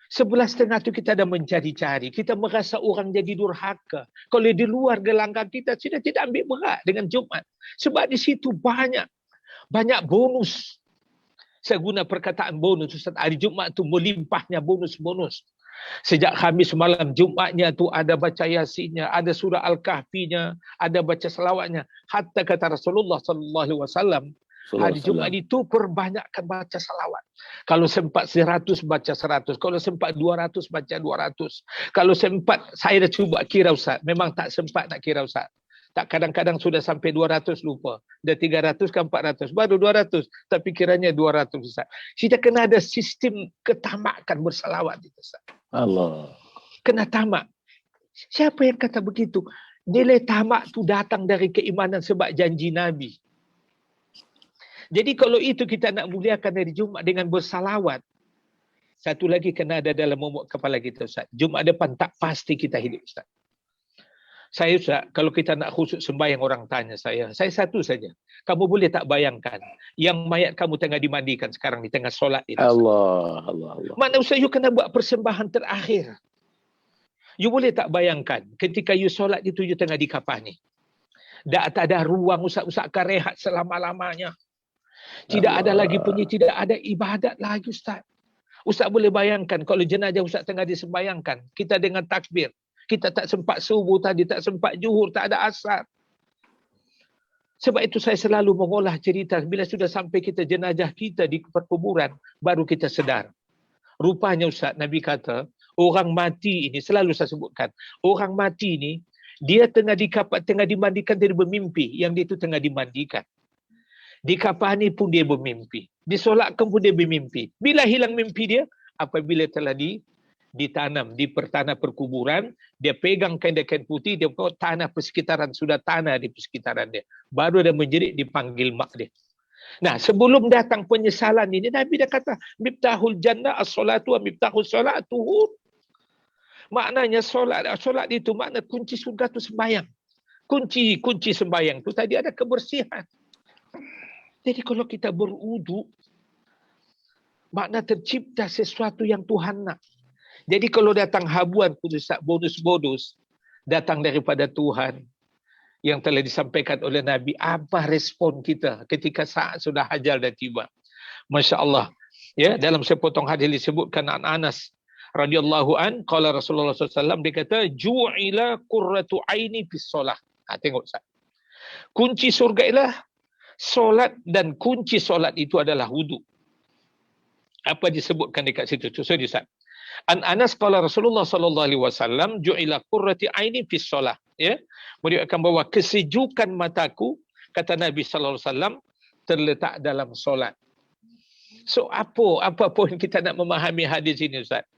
11.30 tu kita ada mencari-cari. Kita merasa orang jadi durhaka. Kalau di luar gelanggang kita sudah tidak ambil berat dengan Jumaat. Sebab di situ banyak bonus. Saya guna perkataan bonus Ustaz. Hari Jumaat tu melimpahnya bonus-bonus. Sejak Khamis malam, Jumatnya tu ada baca Yasinnya, ada surah Al-Kahfinya, ada baca selawatnya. Hatta kata Rasulullah sallallahu alaihi wasallam, hari Jumaat itu perbanyakkan baca selawat. Kalau sempat 100 baca 100, kalau sempat 200 baca 200. Kalau sempat, saya dah cuba kira Ustaz, memang tak sempat nak kira Ustaz. Tak, kadang-kadang sudah sampai 200 lupa. Dah 300 ke 400, baru 200. Tapi kiranya 200 Ustaz. Kita kena ada sistem ketamakan bersalawat itu Ustaz. Allah. Kena tamak. Siapa yang kata begitu? Nilai tamak tu datang dari keimanan sebab janji Nabi. Jadi kalau itu kita nak muliakan hari Jumaat dengan bersalawat, Satu lagi kena ada dalam momok kepala kita, Ustaz. Jumaat depan tak pasti kita hidup, Ustaz. Saya, Ustaz, kalau kita nak khusyuk sembahyang, orang tanya saya satu saja. Kamu boleh tak bayangkan yang mayat kamu tengah dimandikan sekarang di tengah solat itu? Allah. Mana Ustaz, you kena buat persembahan terakhir. You boleh tak bayangkan ketika you solat itu, you tengah dikafani. Tak ada ruang Ustaz akan rehat selama-lamanya. Tidak ada lagi tidak ada ibadat lagi, Ustaz. Ustaz boleh bayangkan kalau jenazah Ustaz tengah disembayangkan, kita dengan takbir. Kita tak sempat subuh tadi, tak sempat zuhur, tak ada asar. Sebab itu saya selalu mengolah cerita. Bila sudah sampai kita jenazah kita di perkuburan, baru kita sedar. Rupanya Ustaz, Nabi kata, orang mati ini, selalu saya sebutkan, orang mati ini, dia tengah dimandikan, dia bermimpi. Yang dia itu tengah dimandikan. Dikafani pun dia bermimpi. Disolatkan pun dia bermimpi. Bila hilang mimpi dia? Apabila telah ditanam di tanah perkuburan, dia pegang kain putih, dia bawa tanah persekitaran, sudah tanah di persekitaran dia. Baru dia menjerit, dipanggil mak dia. Nah, sebelum datang penyesalan ini, Nabi dah kata, miftahul jannah as-salatu wa miftahul salat tuhur. Maknanya solat itu makna kunci surga tu sembahyang. Kunci sembahyang tu tadi ada kebersihan. Jadi kalau kita berwudu, makna tercipta sesuatu yang Tuhan nak. Jadi kalau datang habuan bonus datang daripada Tuhan yang telah disampaikan oleh Nabi, apa respon kita ketika saat sudah ajal dah tiba? Masya Allah. Ya, dalam sepotong hadis disebutkan Anas radhiyallahu an, qala Rasulullah SAW, dia kata, ju'ila qurratu aini fis solah. Tengok Ustaz. Kunci surga ialah solat, dan kunci solat itu adalah wudu. Apa disebutkan dekat situ? Saya Ustaz. An Anas qala Rasulullah sallallahu alaihi wasallam, ju'ila qurrati aini fis solah. Ya. Meriwayatkan bahawa kesejukan mataku, kata Nabi sallallahu alaihi wasallam, terletak dalam solat. So apa poin kita nak memahami hadis ini, Ustaz?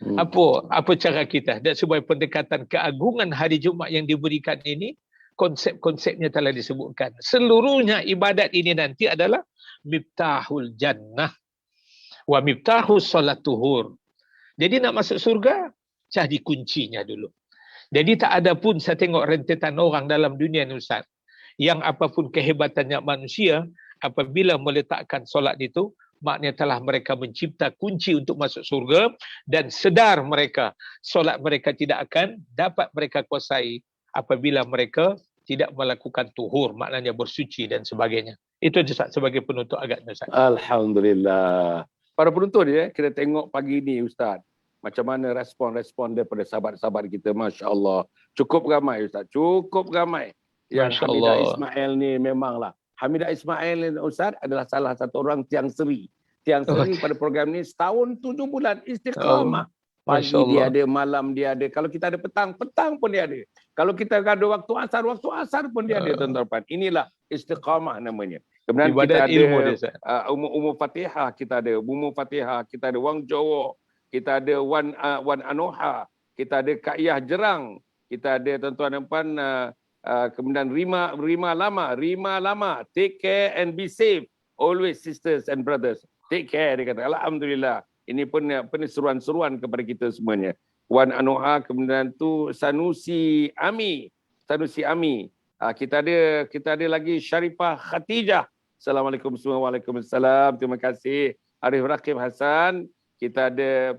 Apa cara kita? Dan sebagai pendekatan keagungan hari Jumaat yang diberikan ini, konsep-konsepnya telah disebutkan. Seluruhnya ibadat ini nanti adalah miftahul jannah wa miftahus salat tuhur. Jadi nak masuk surga, cari kuncinya dulu. Jadi tak ada pun saya tengok rentetan orang dalam dunia ni, Ustaz, yang apapun kehebatannya manusia, apabila meletakkan solat itu, maknanya telah mereka mencipta kunci untuk masuk surga, dan sedar mereka, solat mereka tidak akan dapat mereka kuasai apabila mereka tidak melakukan tuhur, maknanya bersuci dan sebagainya. Itu Ustaz sebagai penutup agaknya, Ustaz. Alhamdulillah. Para penonton ya, kita tengok pagi ni Ustaz, macam mana respon-respon daripada sahabat-sahabat kita. Masya Allah. Cukup ramai Ustaz. Cukup ramai. Yang Hamidah Ismail ni memanglah. Hamidah Ismail ni Ustaz adalah salah satu orang tiang seri. Tiang seri pada program ni setahun 7 bulan istiqamah. Pagi dia ada, malam dia ada. Kalau kita ada petang pun dia ada. Kalau kita ada waktu asar pun dia ada, tuan-tuan. Inilah istiqamah namanya. Kemudian ibadat kita ada Ummu Fatihah, kita ada Ummu Fatihah, kita ada Wang Jowo, kita ada Wan Anoha, kita ada Kak Yah Jerang, kita ada tuan-tuan dan puan, kemudian Rima Lama, take care and be safe always, sisters and brothers, take care, dia kata. Alhamdulillah, ini pun seruan-seruan kepada kita semuanya. Wan Anoha, kemudian tu Sanusi Ami, kita ada lagi Syarifah Khatijah. Assalamualaikum semua. Waalaikumsalam. Terima kasih. Arif Rakib Hasan. Kita ada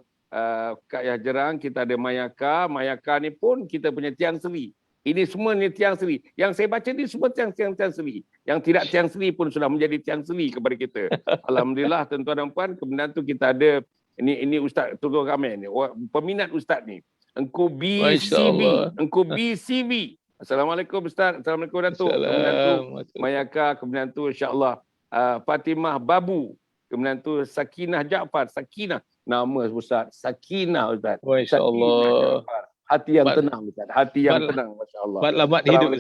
Kak Yah Jerang, kita ada Mayaka. Mayaka ni pun kita punya tiang seri. Ini semua ni tiang seri. Yang saya baca ni semua tiang seri. Yang tidak tiang seri pun sudah menjadi tiang seri kepada kita. Alhamdulillah, tuan-tuan dan puan. Kemudian tu kita ada, ini Ustaz Tugul Ramen ni, peminat Ustaz ni. Engkau BCV. Assalamualaikum Ustaz. Assalamualaikum Datuk. Kemudian tu Mayaka, kemudian tu insya-Allah Fatimah Babu. Kemudian tu Sakinah Jaafar. Sakinah, nama Ustaz. Sakinah Ustaz. Masya-Allah. Hati yang tenang Ustaz. Hati yang tenang, masya-Allah. Selamat hidup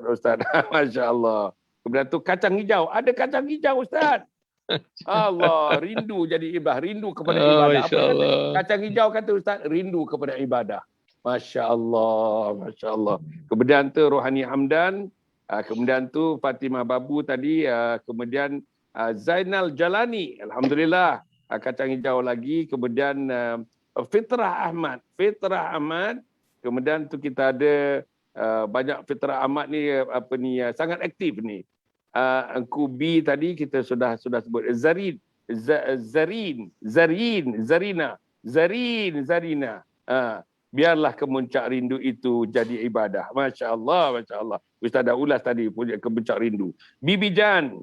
Ustaz. Masya-Allah. Kemudian tu kacang hijau. Ada kacang hijau Ustaz. Allah, rindu jadi ibadah, rindu kepada ibadah. Apa kata? Kacang hijau kata Ustaz, rindu kepada ibadah. Masya Allah. Kemudian tu Rohani Hamdan, kemudian tu Fatimah Babu tadi, kemudian Zainal Jalani. Alhamdulillah. kacang hijau lagi, kemudian Fitrah Ahmad. Fitrah Ahmad, kemudian tu kita ada banyak Fitrah Ahmad ni sangat aktif ni. Kubi tadi kita sudah sebut. Zarina. Biarlah kemuncak rindu itu jadi ibadah. Masya Allah. Ustaz dah ulas tadi punya kemuncak rindu. Bibi Jan.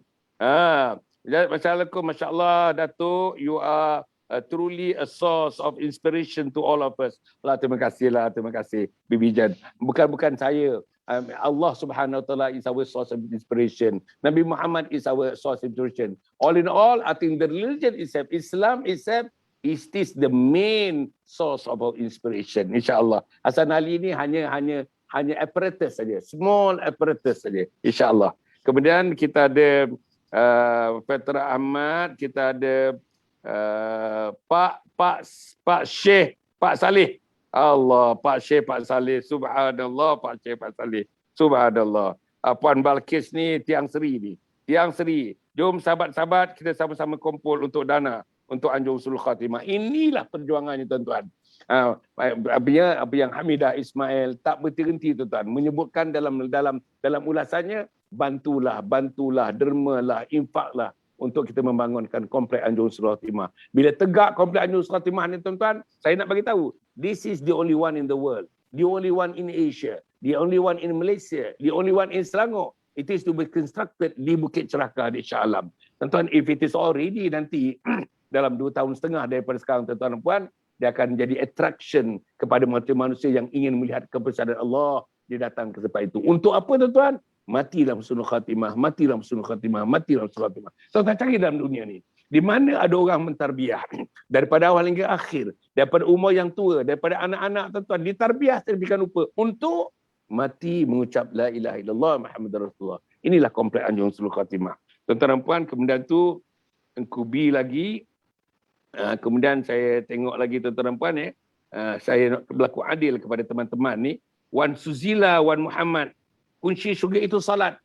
Assalamualaikum, Masya Allah, Datuk. You are truly a source of inspiration to all of us. Terima kasih Bibi Jan. Bukan saya. Allah Subhanahu Wa Taala is our source of inspiration. Nabi Muhammad is our source of inspiration. All in all, I think the religion itself, Islam itself, is this the main source of our inspiration. InsyaAllah. Hasan Ali ini hanya apparatus saja, small apparatus saja. InsyaAllah. Kemudian kita ada Petra Ahmad, kita ada Pak Syekh, Pak Saleh. Allah, Pak Syekh, Pak Saleh. Subhanallah, Pak Syekh, Pak Saleh. Subhanallah. Puan Balkis ni Tiang Seri ni. Tiang Seri. Jom sahabat-sahabat kita sama-sama kumpul untuk dana untuk Anjung Sulul Khatimah. Inilah perjuangannya tuan-tuan. Apa yang Hamidah Ismail tak berhenti tuan-tuan menyebutkan dalam ulasannya, bantulah, dermalah, infaklah untuk kita membangunkan komplek Anjung Sulul Khatimah. Bila tegak komplek Anjung Sulul Khatimah ni tuan-tuan, saya nak bagi tahu, this is the only one in the world, the only one in Asia, the only one in Malaysia, the only one in Selangor. It is to be constructed di Bukit Ceraka di Shah Alam. Tuan-tuan, if it is already nanti dalam 2 tahun setengah daripada sekarang, tuan-tuan dan puan, dia akan jadi attraction kepada manusia yang ingin melihat kebesaran Allah. Dia datang ke tempat itu. Untuk apa tuan-tuan? Mati dalam husnul khatimah, mati dalam husnul khatimah, mati dalam husnul khatimah. Tuan-tuan cari dalam dunia ni, di mana ada orang mentarbiah daripada awal hingga akhir, daripada umur yang tua, daripada anak-anak tuan-tuan, ditarbiah sedemikian rupa untuk mati mengucap la ilaha illallah Muhammadur Rasulullah. Inilah komplek Anjung Sulul Khatimah. Tuan-tuan dan puan, kemudian tu Kubi lagi. Kemudian saya tengok lagi tuan-tuan dan puan, saya nak berlaku adil kepada teman-teman ni. Wan Suzila, Wan Muhammad, kunci syurga itu salat.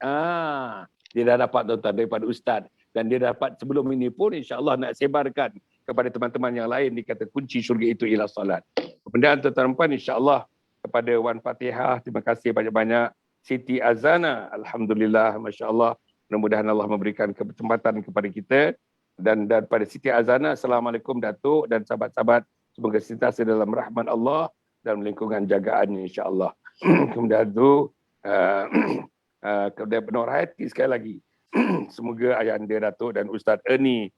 Dia dah dapat tuan-tuan daripada Ustaz. Dan dia dapat sebelum ini pun insya-Allah nak sebarkan kepada teman-teman yang lain. Dia kata kunci syurga itu ialah salat. Kemudian tuan-tuan dan puan, insya-Allah kepada Wan Fatihah, terima kasih banyak-banyak. Siti Azana, alhamdulillah, masya-Allah. Mudah-mudahan Allah memberikan kesempatan kepada kita. Dan daripada Siti Azana, Assalamualaikum Datuk dan sahabat-sahabat. Semoga sentiasa dalam rahmat Allah dan lingkungan jagaannya, insya-Allah. Kemudian tu kepada Nur Hayati sekali lagi. Semoga ayahanda Datuk dan Ustaz Ernie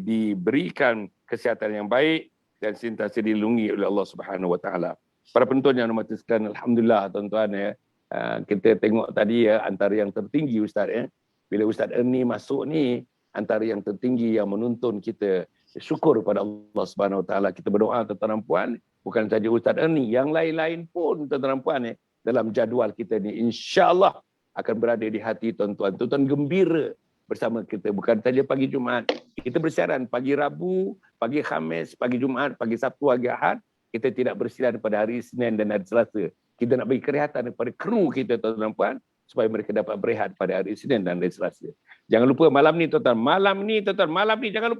diberikan kesihatan yang baik dan sentiasa dilindungi oleh Allah Subhanahu Wa Taala. Para penonton yang hormati sekalian, alhamdulillah tuan-tuan kita tengok tadi antara yang tertinggi Ustaz bila Ustaz Ernie masuk ni, antara yang tertinggi yang menuntun kita syukur kepada Allah Subhanahu Wa Taala. Kita berdoa tuan-tuan dan puan, bukan saja Ustaz Ernie, yang lain-lain pun tuan-tuan dan puan dalam jadual kita ni insya-Allah akan berada di hati tuan-tuan. Tuan-tuan gembira bersama kita, bukan saja pagi Jumaat. Kita bersiaran pagi Rabu, pagi Khamis, pagi Jumaat, pagi Sabtu, pagi Ahad. Kita tidak bersiaran pada hari Isnin dan hari Selasa. Kita nak bagi kerehatan kepada kru kita tuan-tuan dan puan supaya mereka dapat berehat pada hari Isnin dan hari Selasa. Jangan lupa malam ni tuan-tuan, malam ni jangan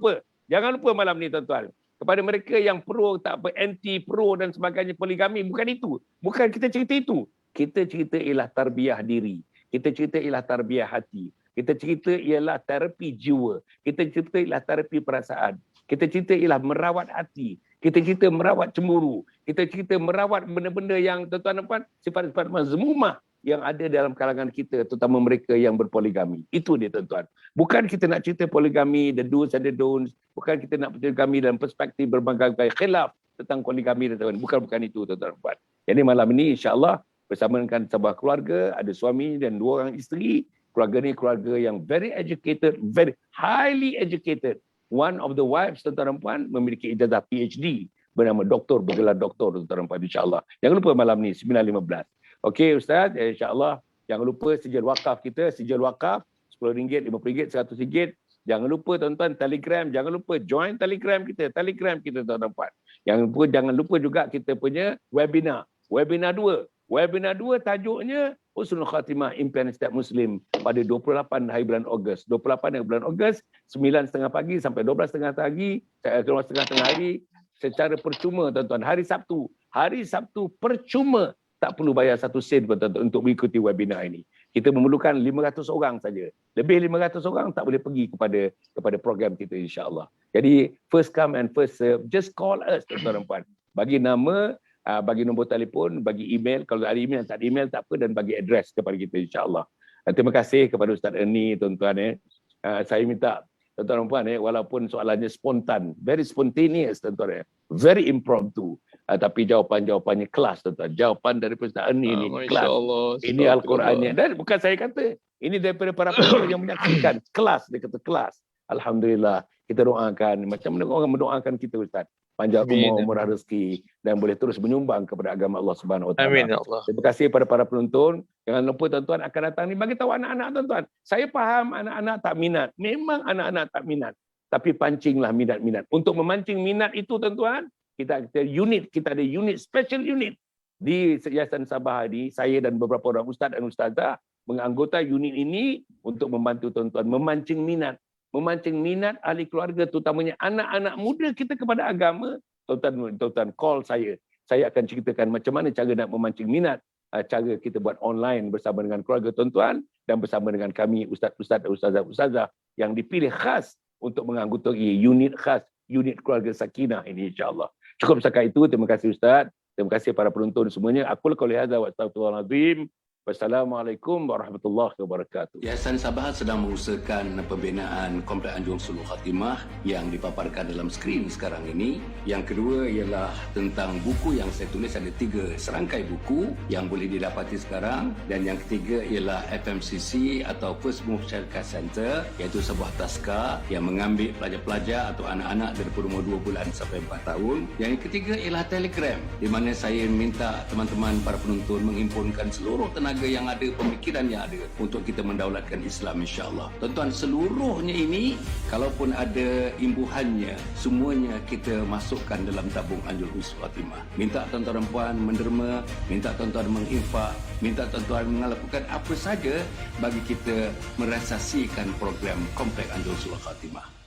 lupa malam ni tuan-tuan. Kepada mereka yang pro, tak apa, anti, pro dan sebagainya poligami, bukan itu. Bukan kita cerita itu. Kita cerita ialah tarbiyah diri. Kita cerita ialah tarbiyah hati. Kita cerita ialah terapi jiwa. Kita cerita ialah terapi perasaan. Kita cerita ialah merawat hati. Kita cerita merawat cemburu. Kita cerita merawat benda-benda yang tuan-tuan dan puan, sifat-sifat mazmumah yang ada dalam kalangan kita, terutama mereka yang berpoligami. Itu dia tuan-tuan. Bukan kita nak cerita poligami, the do's and the don'ts. Bukan kita nak poligami dalam perspektif berbagai khilaf tentang poligami dan tuan-tuan. Bukan itu tuan-tuan dan puan. Jadi malam ini insya-Allah bersama dengan sebuah keluarga, ada suami dan 2 orang isteri. Keluarga ni keluarga yang very educated, very highly educated. One of the wives tuan-tuan dan puan memiliki ijazah PhD bernama doktor, bergelar doktor tuan-tuan dan puan, insya-Allah. Jangan lupa malam ni 9.15. Okey Ustaz, insya-Allah jangan lupa sijil wakaf kita, sijil wakaf RM10, RM50, RM100. Jangan lupa tuan-tuan Telegram, jangan lupa join Telegram kita tuan-tuan dan puan. Jangan lupa juga kita punya webinar. Webinar 2 tajuknya husnul khatimah impian setiap Muslim pada 28 hari bulan Ogos. 28 hari bulan Ogos, 9.30 pagi sampai 12.30 pagi, 12.30 hari, secara percuma tuan-tuan. Hari Sabtu percuma, tak perlu bayar 1 sen pun tuan-tuan untuk mengikuti webinar ini. Kita memerlukan 500 orang saja. Lebih 500 orang tak boleh pergi kepada program kita insya-Allah. Jadi first come and first serve. Just call us tuan-tuan dan puan. Bagi nama, bagi nombor telefon, bagi email. Kalau ada email, tak ada email tak apa, dan bagi address kepada kita insya-Allah. Terima kasih kepada Ustaz Ernie tuan-tuan. Saya minta tuan-tuan dan puan, walaupun soalannya spontan, very spontaneous tuan-tuan, very impromptu, tapi jawapan-jawapannya kelas tuan-tuan. Jawapan daripada Ustaz Ernie ini kelas. Ini Al-Qurannya, dan bukan saya kata, ini daripada para penonton yang menyaksikan. Kelas, dia kata kelas. Alhamdulillah, kita doakan macam mana orang mendoakan kita Ustaz, panjang umur, murah rezeki, dan boleh terus menyumbang kepada agama Allah Subhanahu Wa Taala. Amin ya Allah. Terima kasih pada para penonton. Jangan lupa tuan-tuan akan datang ni, bagi tahu anak-anak tuan-tuan. Saya faham anak-anak tak minat. Memang anak-anak tak minat. Tapi pancinglah minat-minat. Untuk memancing minat itu tuan-tuan, kita ada unit, special unit di Yayasan Sabah Hadi. Saya dan beberapa orang ustaz dan ustazah menganggota unit ini untuk membantu tuan-tuan memancing minat. Memancing minat ahli keluarga, terutamanya anak-anak muda kita kepada agama. Tuan-tuan call saya. Saya akan ceritakan macam mana cara nak memancing minat. Cara kita buat online bersama dengan keluarga tuan-tuan dan bersama dengan kami ustaz-ustaz dan ustazah-ustazah yang dipilih khas untuk menganggotai unit khas, unit keluarga Sakinah ini insya-Allah. Cukup setakat itu. Terima kasih Ustaz. Terima kasih para penonton semuanya. Aku qouli hadza wa astaghfirullahalazim. Wassalamualaikum warahmatullahi wabarakatuh. Yayasan Sabah sedang mengusahakan pembinaan Komplek Anjung Sulul Khatimah yang dipaparkan dalam skrin sekarang ini. Yang kedua ialah tentang buku yang saya tulis, ada 3 serangkai buku yang boleh didapati sekarang. Dan yang ketiga ialah FMCC atau First Move Child Care Center, iaitu sebuah taska yang mengambil pelajar-pelajar atau anak-anak dari umur 2 bulan sampai 4 tahun. Yang ketiga ialah Telegram, di mana saya minta teman-teman para penonton menghimpunkan seluruh tenaga yang ada, pemikiran yang ada untuk kita mendaulatkan Islam insya-Allah. Tuan-tuan, seluruhnya ini kalaupun ada imbuhannya, semuanya kita masukkan dalam tabung Anjung Sulul Khatimah. Minta tuan-tuan dan puan menderma, minta tuan-tuan menginfak, minta tuan-tuan melakukan apa saja bagi kita merasasikan program Komplek Anjung Sulul Khatimah.